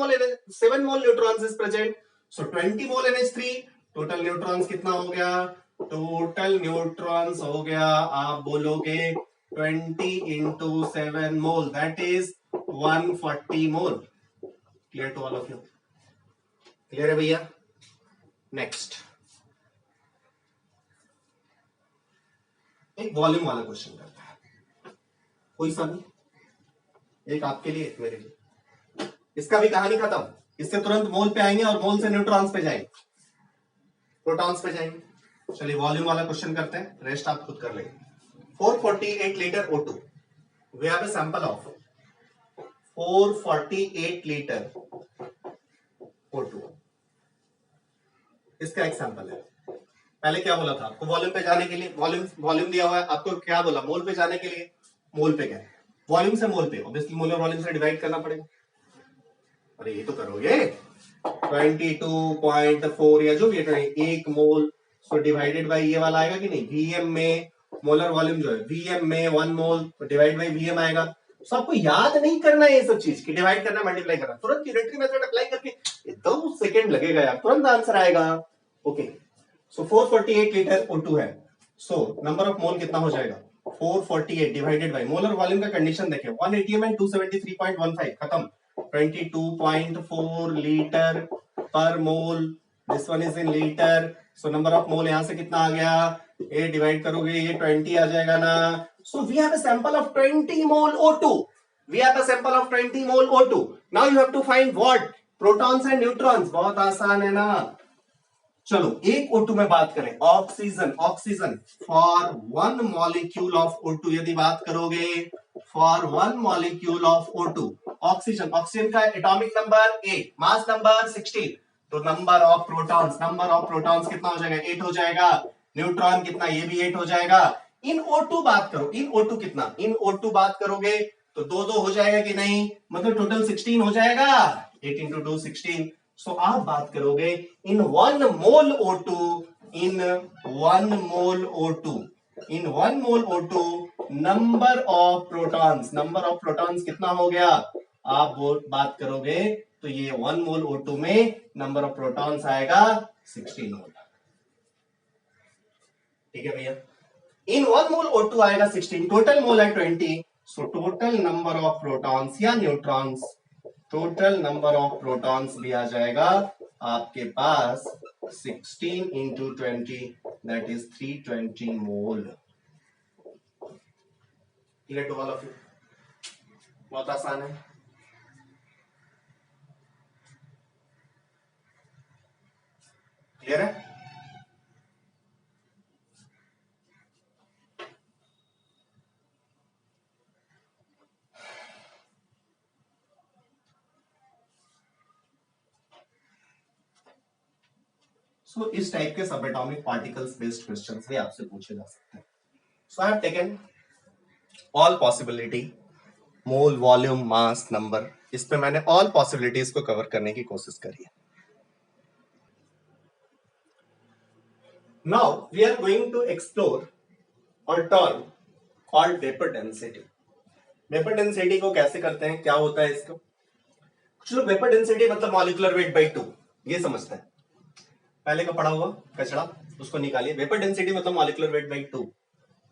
Speaker 1: mole neutrons is present. So 20 mole NH3, total neutrons कितना हो गया, total neutrons हो गया, आप बोलोगे 20 into 7 mole, that is 140 mole. Clear to all of you? Clear है भैया? Next, एक वॉल्यूम वाला क्वेश्चन करते हैं, कोई सा भी, एक आपके लिए एक मेरे लिए। इसका भी कहानी खत्म, इससे तुरंत मोल पे आएंगे और मोल से न्यूट्रॉन्स पे जाएंगे, प्रोटॉन्स पे जाएंगे। चलिए वॉल्यूम वाला क्वेश्चन करते हैं, रेस्ट आप खुद कर लेंगे। 448 litre O2, we have a sample of 448 litre O2, इसका एक सैंपल है। पहले क्या बोला था आपको, वॉल्यूम पे जाने के लिए वॉल्यूम दिया हुआ है आपको, क्या बोला मोल पे जाने के लिए, मोल पे क्या है, वॉल्यूम से मोल पे, ऑब्वियसली मोल और वॉल्यूम से डिवाइड करना पड़ेगा। अरे ये तो करोगे 22.4 या जो भी है, एक मोल, सो डिवाइडेड बाय ये वाला आएगा कि नहीं, वीएम में मोलर वॉल्यूम जो है वीएम में 1 मोल तो डिवाइड बाय वीएम आएगा। सो आपको याद नहीं करना है ये सब चीज कि डिवाइड करना मल्टीप्लाई करना, तुरंत यूनिटरी मेथड अप्लाई करके 2 सेकंड लगेगा यार, तुरंत आंसर आएगा। ओके, सो 448 लीटर O2 है। सो नंबर ऑफ मोल कितना हो जाएगा, 448 डिवाइडेड बाय मोलर वॉल्यूम का कंडीशन देखें, 180 में 273.15 खत्म, 22.4 litre per mole, this one is in litre. So number of mole यहां से कितना आ गया, ये डिवाइड करोगे ये 20 आ जाएगा ना। So we have a sample of 20 mole O2, we have a sample of 20 mole O2। Now you have to find what, protons and neutrons, बहुत आसान है ना। चलो एक O2 में बात करें, oxygen, oxygen for 1 molecule of O2 यदि बात करोगे, for 1 molecule of O2 oxygen, oxygen का एटॉमिक नंबर 8, मास नंबर 16, तो नंबर ऑफ प्रोटॉन्स कितना हो जाएगा, 8 हो जाएगा। न्यूट्रॉन कितना, ये भी 8 हो जाएगा। इन O2 बात करो, इन O2 कितना, इन O2 बात करोगे तो 2 हो जाएगा कि नहीं, मतलब टोटल 16 हो जाएगा, 8 इंटू 2 16। सो आप बात करोगे इन 1 मोल O2, in 1 mole O2, in 1 mole O2 number of protons कितना हो गया, आप बात करोगे तो ये 1 मोल O2 में नंबर ऑफ प्रोटॉन्स आएगा 16 मोल। ठीक है भैया, इन 1 मोल O2 आएगा 16, टोटल मोल है 20, so total number of protons या neutrons, total number of protons भी आ जाएगा आपके पास 16 into 20, that is 320 mole. Clear to all of you? बहुत आसान है। क्लियर है? सो इस टाइप के सब एटॉमिक पार्टिकल्स बेस्ड क्वेश्चंस भी आपसे पूछे जा सकते हैं. So I have taken all possibility, mole, volume, mass, number, इस पे मैंने ऑल पॉसिबिलिटीज को कवर करने की कोशिश करी है. Now we are going to explore a term called vapor density. Vapor density को कैसे करते हैं, क्या होता है इसको? कुछ लोग वेपर डेंसिटी मतलब मॉलिक्यूलर वेट बाई 2 ये समझते हैं. पहले का पढ़ा हुआ कचरा उसको निकालिए. वेपर डेंसिटी मतलब मॉलिक्यूलर वेट बाई 2,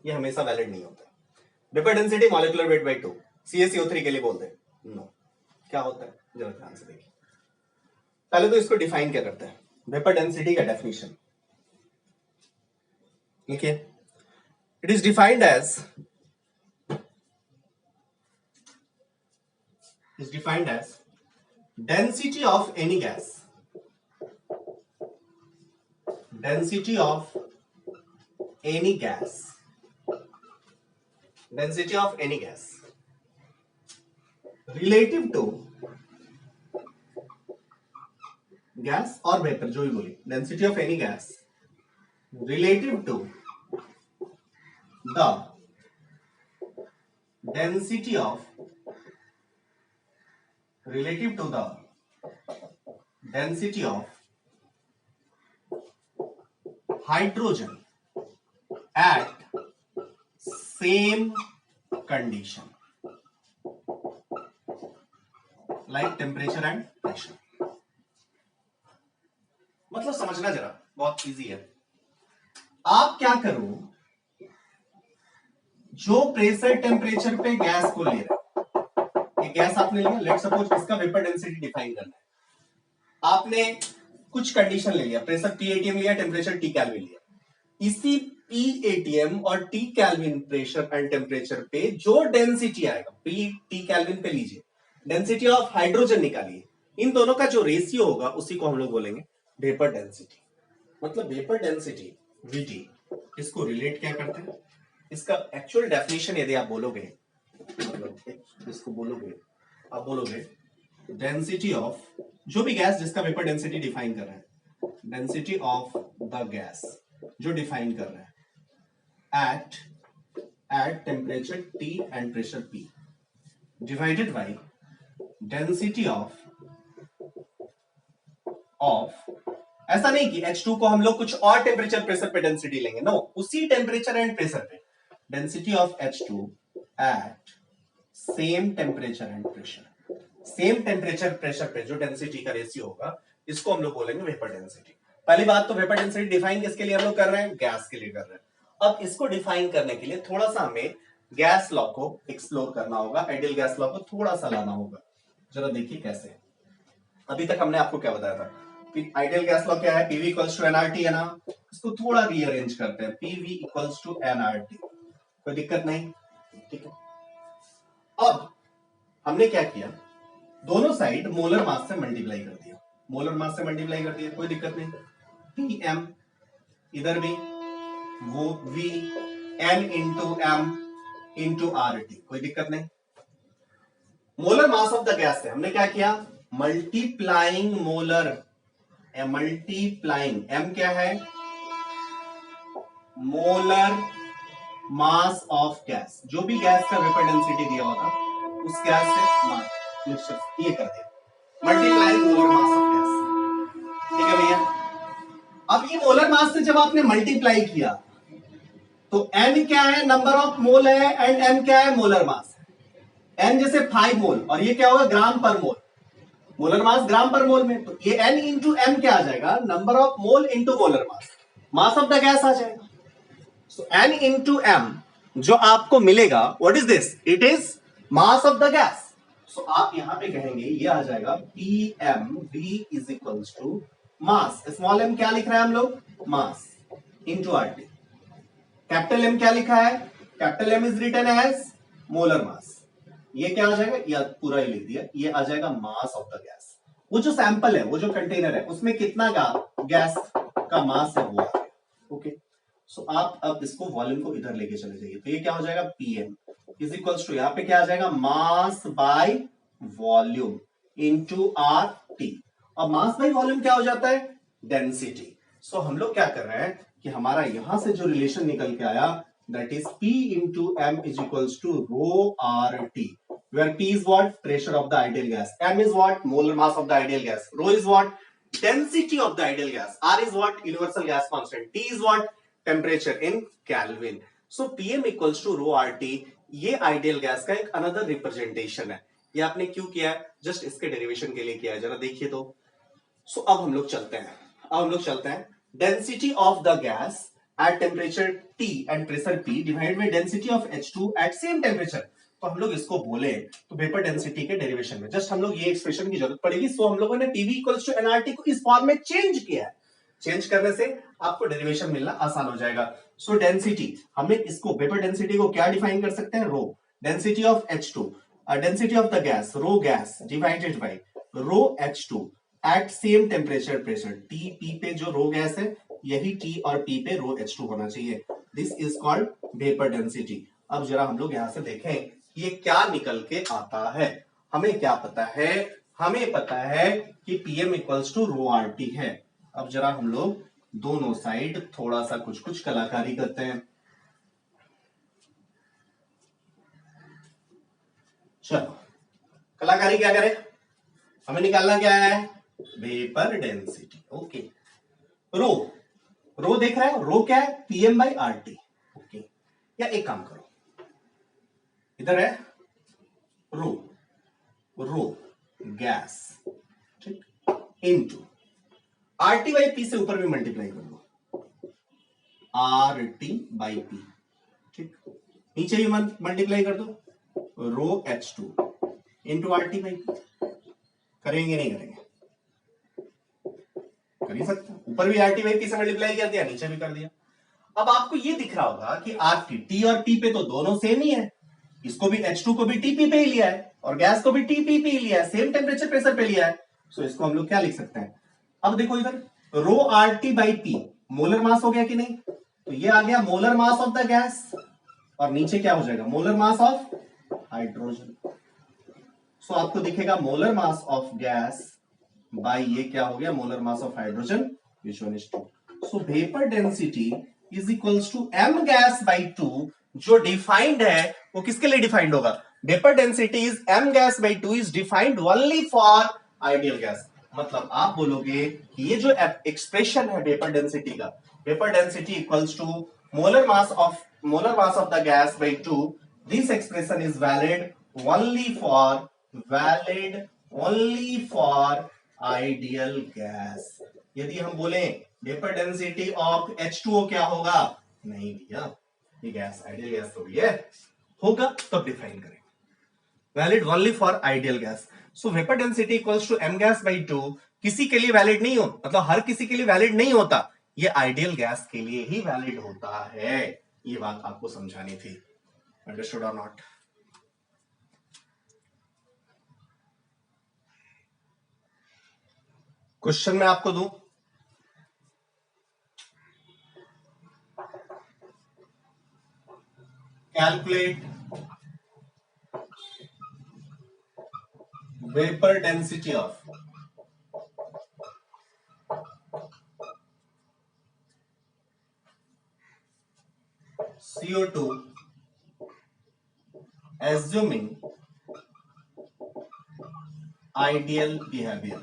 Speaker 1: ये हमेशा वैलिड नहीं होता. Vapour density molecular weight by 2 CaCO3 के लिए बोलते हैं. नो, क्या होता है जरा ध्यान से देखिए. पहले तो इसको डिफाइन क्या करते हैं. वेपर डेंसिटी का डेफिनेशन लिखिए. It is defined as density of any gas, density of any gas, density of any gas relative to gas or vapor, जो भी बोली, density of any gas relative to the density of hydrogen at same condition like temperature and pressure. मतलब समझना जरा, बहुत इजी है. आप क्या करो, जो प्रेशर टेम्परेचर पे गैस को ले रहे हैं, ये गैस आपने लिया, लेट सपोज इसका वेपर डेंसिटी डिफाइन करना है. आपने कुछ कंडीशन ले लिया, प्रेशर P लिया, टेम्परेचर T केल्विन लिया. इसी P और T kelvin pressure and temperature पे जो डेंसिटी आएगा, T केल्विन पे लीजिए, डेंसिटी ऑफ हाइड्रोजन निकालिए. इन दोनों का जो रेशियो होगा उसी को हम लोग बोलेंगे वेपर डेंसिटी. मतलब वेपर डेंसिटी VT, इसको रिलेट क्या करते हैं, इसका एक्चुअल डेफिनेशन यदि आप बोलोगे, मतलब इसको बोलोगे, आप बोलोगे डेंसिटी ऑफ जो भी गैस जिसका वेपर डेंसिटी डिफाइन कर रहा है, डेंसिटी ऑफ द गैस जो डिफाइन कर रहा है at temperature T and pressure P divided by density of ऐसा नहीं कि H2 को हम लोग कुछ और टेम्परेचर प्रेशर पे डेंसिटी लेंगे, नो, उसी टेम्परेचर एंड प्रेशर पे density of H2 at same temperature and pressure. Same temperature pressure पे जो डेंसिटी का रेशियो होगा, इसको हम लोग बोलेंगे वेपर डेंसिटी. पहली बात तो वेपर डेंसिटी डिफाइन किसके लिए हम लोग कर रहे हैं, गैस के लिए कर रहे हैं. अब इसको डिफाइन करने के लिए थोड़ा सा हमें गैस लॉ को एक्सप्लोर करना होगा, आइडियल गैस लॉ को थोड़ा सा लाना होगा. जरा देखिए कैसे. अभी तक हमने आपको क्या बताया था, आइडियल गैस लॉ क्या है, PV इक्वल्स टू nRT है ना. इसको थोड़ा रीअरेंज करते हैं, PV इक्वल्स टू nRT, कोई दिक्कत नहीं, ठीक है. अब हमने क्या किया, दोनों साइड मोलर मास से मल्टीप्लाई कर दिया, मोलर मास से मल्टीप्लाई कर दिया, कोई दिक्कत नहीं. PM इधर भी वो V N into M into RT, कोई दिक्कत नहीं. Molar mass of the gas से हमने क्या किया, मल्टीप्लाइंग मोलर, मल्टीप्लाइंग, M क्या है, मोलर मास ऑफ गैस, जो भी गैस का वेपर डेंसिटी दिया होगा उस गैस से मास, ये कर दिया, multiplying molar mass of gas. ठीक है भैया. अब ये मोलर मास से जब आपने मल्टीप्लाई किया तो N क्या है, नंबर ऑफ मोल है, एंड M क्या है, मोलर मास. N जैसे 5 मोल और ये क्या होगा, ग्राम पर मोल, मोलर मास ग्राम पर मोल में, तो ये N इंटू M क्या आ जाएगा, number of mole into molar mass, mass of the gas आ जाएगा. सो N इंटू M जो आपको मिलेगा, what is this, it is mass of the gas. So आप यहां पे कहेंगे, ये आ जाएगा PMV is equals to mass, small m क्या लिख रहे हैं हम लोग, mass into RT. Capital M क्या लिखा है, capital M is written as molar mass. ये क्या आ जाएगा, ये पूरा ही लिख दिया, ये आ जाएगा मास ऑफ द गैस. वो जो सैंपल है, वो जो कंटेनर है, उसमें कितना गैस का मास है वो आ गया. ओके. सो आप अब इसको वॉल्यूम को इधर लेके चले जाइए, तो ये क्या हो जाएगा, PM इज इक्वल्स टू, यहां पे क्या आ जाएगा, mass by volume into RT. अब मास बाय वॉल्यूम क्या हो जाता है, डेंसिटी. सो हम लोग क्या कर रहे हैं कि हमारा यहां से जो रिलेशन निकल के आया, that is P into M is equals to rho RT, where P is what? Pressure of the ideal gas. M is what? Molar mass of the ideal gas. Rho is what? Density of the ideal gas. R is what? Universal gas constant. T is what? Temperature in Kelvin. So PM equals to rho RT. ये आइडियल गैस का एक अनदर रिप्रेजेंटेशन है. ये आपने क्यों किया है? जस्ट इसके डेरिवेशन के लिए किया है. जरा देखिए तो. सो अब हम लोग चलते हैं. Density of the gas at temperature T and pressure P divided by density of H2 at same temperature. तो हम लोग इसको बोले तो वेपर डेंसिटी के डेरिवेशन में जस्ट हम लोग ये एक्सप्रेशन की जरूरत पड़ेगी. सो हम लोगों ने PV इक्वल्स टू nRT को इस फॉर्म में चेंज किया है. चेंज करने से आपको डेरिवेशन मिलना आसान हो जाएगा. सो डेंसिटी, हमने इसको वेपर डेंसिटी को क्या डिफाइन कर सकते हैं? Rho. Density of H2, density of the gas, rho gas divided by rho H2 at same temperature pressure. T P पे जो रो गैस है, यही टी और पी पे रो H2 होना चाहिए. This is called vapour density. अब जरा हम लोग यहां से देखें ये क्या निकल के आता है. हमें क्या पता है? हमें पता है कि PM equals to rho RT है. अब जरा हम लोग दोनों साइड थोड़ा सा कुछ कुछ कलाकारी करते हैं. चलो कलाकारी क्या करें? हमें निकालना क्या है? Vapour density. ओके. रो देख रहे हो? रो क्या है? PM by R T. Okay. या एक काम करो, इधर है रो गैस, ठीक, इनटू आरटी बाई पी से ऊपर भी मल्टीप्लाई कर दो, आर टी बाई पी. ठीक, नीचे भी मल्टीप्लाई कर दो, रो H2 into are T by P. करेंगे नहीं करेंगे? कर ही सकते. ऊपर भी आर टी बाई पी से मल्टीप्लाई कर दिया, नीचे भी कर दिया. अब आपको ये दिख रहा होगा कि आर टी और पी पे तो दोनों सेम ही है. इसको भी H2 को भी टीपी पे ही लिया है और गैस को भी टीपी पे ही लिया है, सेम टेम्परेचर प्रेशर पे लिया है. सो इसको हम लोग क्या लिख सकते हैं? अब देखो इधर rho R T by P molar mass हो गया कि नहीं? तो ये आ गया molar mass of the gas और नीचे क्या हो जाएगा? Molar mass of hydrogen. So आपको दिखेगा molar mass of gas by ये क्या हो गया? Molar mass of hydrogen, which one is 2. So vapour density is equals to m gas by 2. जो डिफाइंड है वो किसके लिए डिफाइंड होगा? Vapour density is m gas by 2 is defined only for ideal gas. मतलब आप बोलोगे कि ये जो एक्सप्रेशन है वेपर डेंसिटी का, vapour density equals to molar mass of the gas by 2. This expression is valid only for ideal gas. यदि हम बोले वेपर डेंसिटी ऑफ H2O क्या होगा? नहीं भैया, ये गैस आइडियल गैस तो भी है, होगा तब डिफाइन करेंगे. Valid only for ideal gas. So vapour density equals to m gas by 2 किसी के लिए वैलिड नहीं हो, मतलब हर किसी के लिए वैलिड नहीं होता, ये आइडियल गैस के लिए ही वैलिड होता है. ये बात आपको समझानी थी. अंडरस्टूड और नॉट? क्वेश्चन मैं आपको दूं, calculate vapour density of CO2 assuming ideal behavior.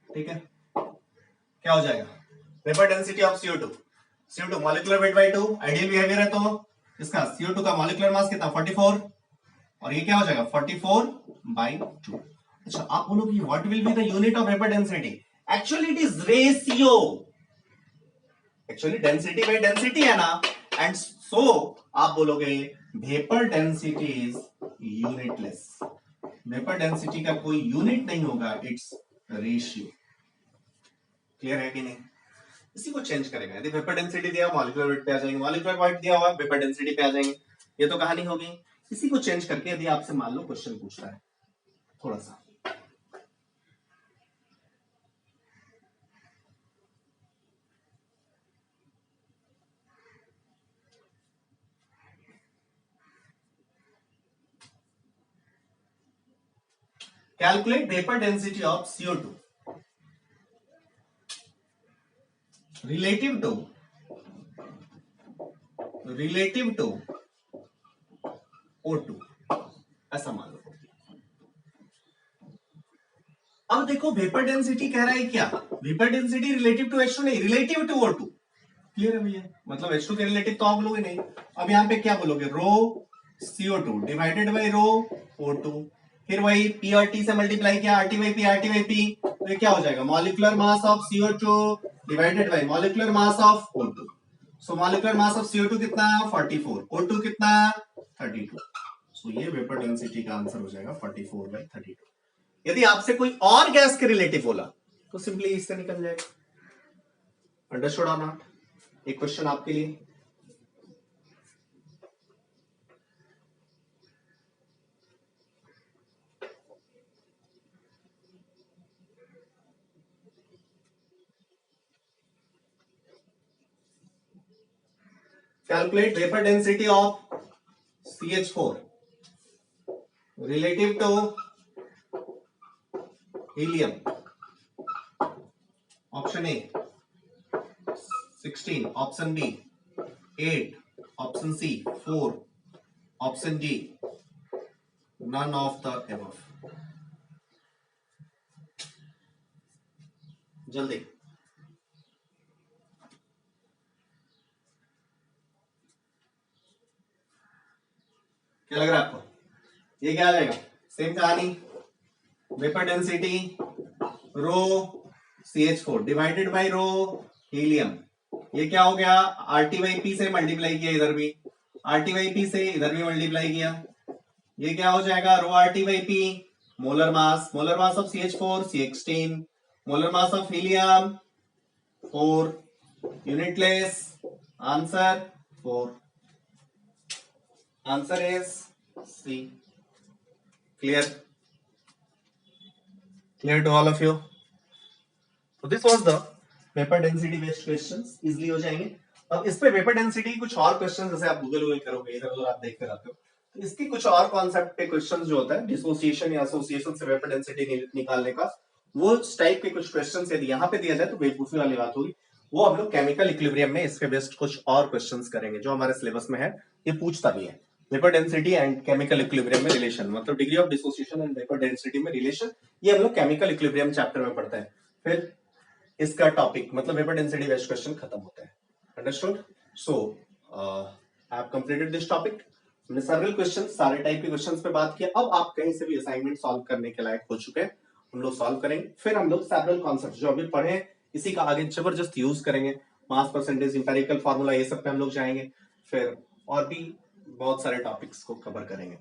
Speaker 1: ठीक है, क्या हो जाएगा? Vapour density of CO2 molecular weight by 2, ideal behaviour है तो इसका CO2 का मॉलिक्यूलर मास कितना? 44. और ये क्या हो जाएगा? 44 बाई 2. अच्छा, आप बोलोगे what will be the unit of vapour density? Actually it is ratio. Actually density by density है ना, एंड सो आप बोलोगे vapour density is unitless. Vapour density का कोई यूनिट नहीं होगा, इट्स रेशियो. क्लियर है कि नहीं? इसी को चेंज करेगा. यदि वेपर डेंसिटी दिया मॉलिक्यूलर वेट पे आ जाएंगे, मॉलिक्यूलर वेट दिया हुआ वेपर डेंसिटी पे आ जाएंगे. ये तो कहानी होगी. इसी को चेंज करके यदि आपसे मान लो क्वेश्चन पूछता है थोड़ा सा, calculate vapour density of CO2 relative to O2, ऐसा मान लो। अब देखो वेपर डेंसिटी कह रहा है क्या, vapour density relative to H2 नहीं, रिलेटिव टू O2। क्लियर है भैया, मतलब H2 के रिलेटिव तो आप बोलोगे नहीं। अब यहाँ पे क्या बोलोगे, रो CO2 divided by rho O2, फिर वही P और T से मल्टीप्लाई किया, RT बाई P, तो ये क्या हो जाएगा, molecular mass of CO2 divided by molecular mass of O2। So molecular mass of CO2 कितना, 44, O2 कितना, 32। सो ये वेपर डेंसिटी का आंसर हो जाएगा 44/32। यदि आपसे कोई और गैस के रिलेटिव बोला तो सिंपली इससे निकल जाएगा। अंडरस्टूड और नॉट? एक क्वेश्चन आपके लिए, calculate vapour density of CH4 relative to helium. Option A 16, option B 8, option C 4, option D none of the above. जल्दी क्या लग रहा है आपको, ये क्या आ जाएगा, सेम कहानी, vapour density rho CH4 divided by rho helium. ये क्या हो गया, RT/P से मल्टीप्लाई किया, इधर भी RT/P से इधर भी मल्टीप्लाई किया, ये क्या हो जाएगा, rho RT/P। Molar mass of CH4 16, molar mass of helium 4, unitless, answer 4, answer is C। Clear to all of you? तो this was the vapour density based questions, easily हो जाएंगे। अब इस पे वेपर डेंसिटी कुछ और क्वेश्चंस जैसे आप गूगल करोगे, इधर उधर आप देखते रहते हो, तो इसकी कुछ और कॉन्सेप्ट पे क्वेश्चंस जो होता है डिसोसिएशन या एसोसिएशन से वेपर डेंसिटी निकालने का, वो टाइप के कुछ क्वेश्चंस यदि यहाँ पे दिया जाए तो बेवकूफी वाली बात होगी। वो हम लोग केमिकल इक्विलिब्रियम में इस पे बेस्ड कुछ और क्वेश्चंस करेंगे जो हमारे सिलेबस में है, ये पूछता भी है। Vapour density and chemical equilibrium में रिलेशन, मतलब degree of dissociation and vapour density में रिलेशन, ये हम लोग केमिकल इक्विलिब्रियम चैप्टर में पढ़ते हैं। फिर इसका टॉपिक मतलब वेपर डेंसिटी बेस्ड क्वेश्चन खत्म होता है। Understood? So I have completed this topic. हमने सेवरल क्वेश्चंस, सारे टाइप के क्वेश्चंस पे बात किया। अब आप कहीं से भी असाइनमेंट सॉल्व करने के लायक हो चुके हैं, हम लोग सॉल्व करेंगे। फिर हम लोग सेवरल कॉन्सेप्ट जो अभी पढ़े इसी का आगे जबरदस्त यूज करेंगे, मास परसेंटेज, इंपेरिकल फार्मूला, ये सब पे हम लोग जाएंगे। फिर और भी बहुत सारे टॉपिक्स को कवर करेंगे।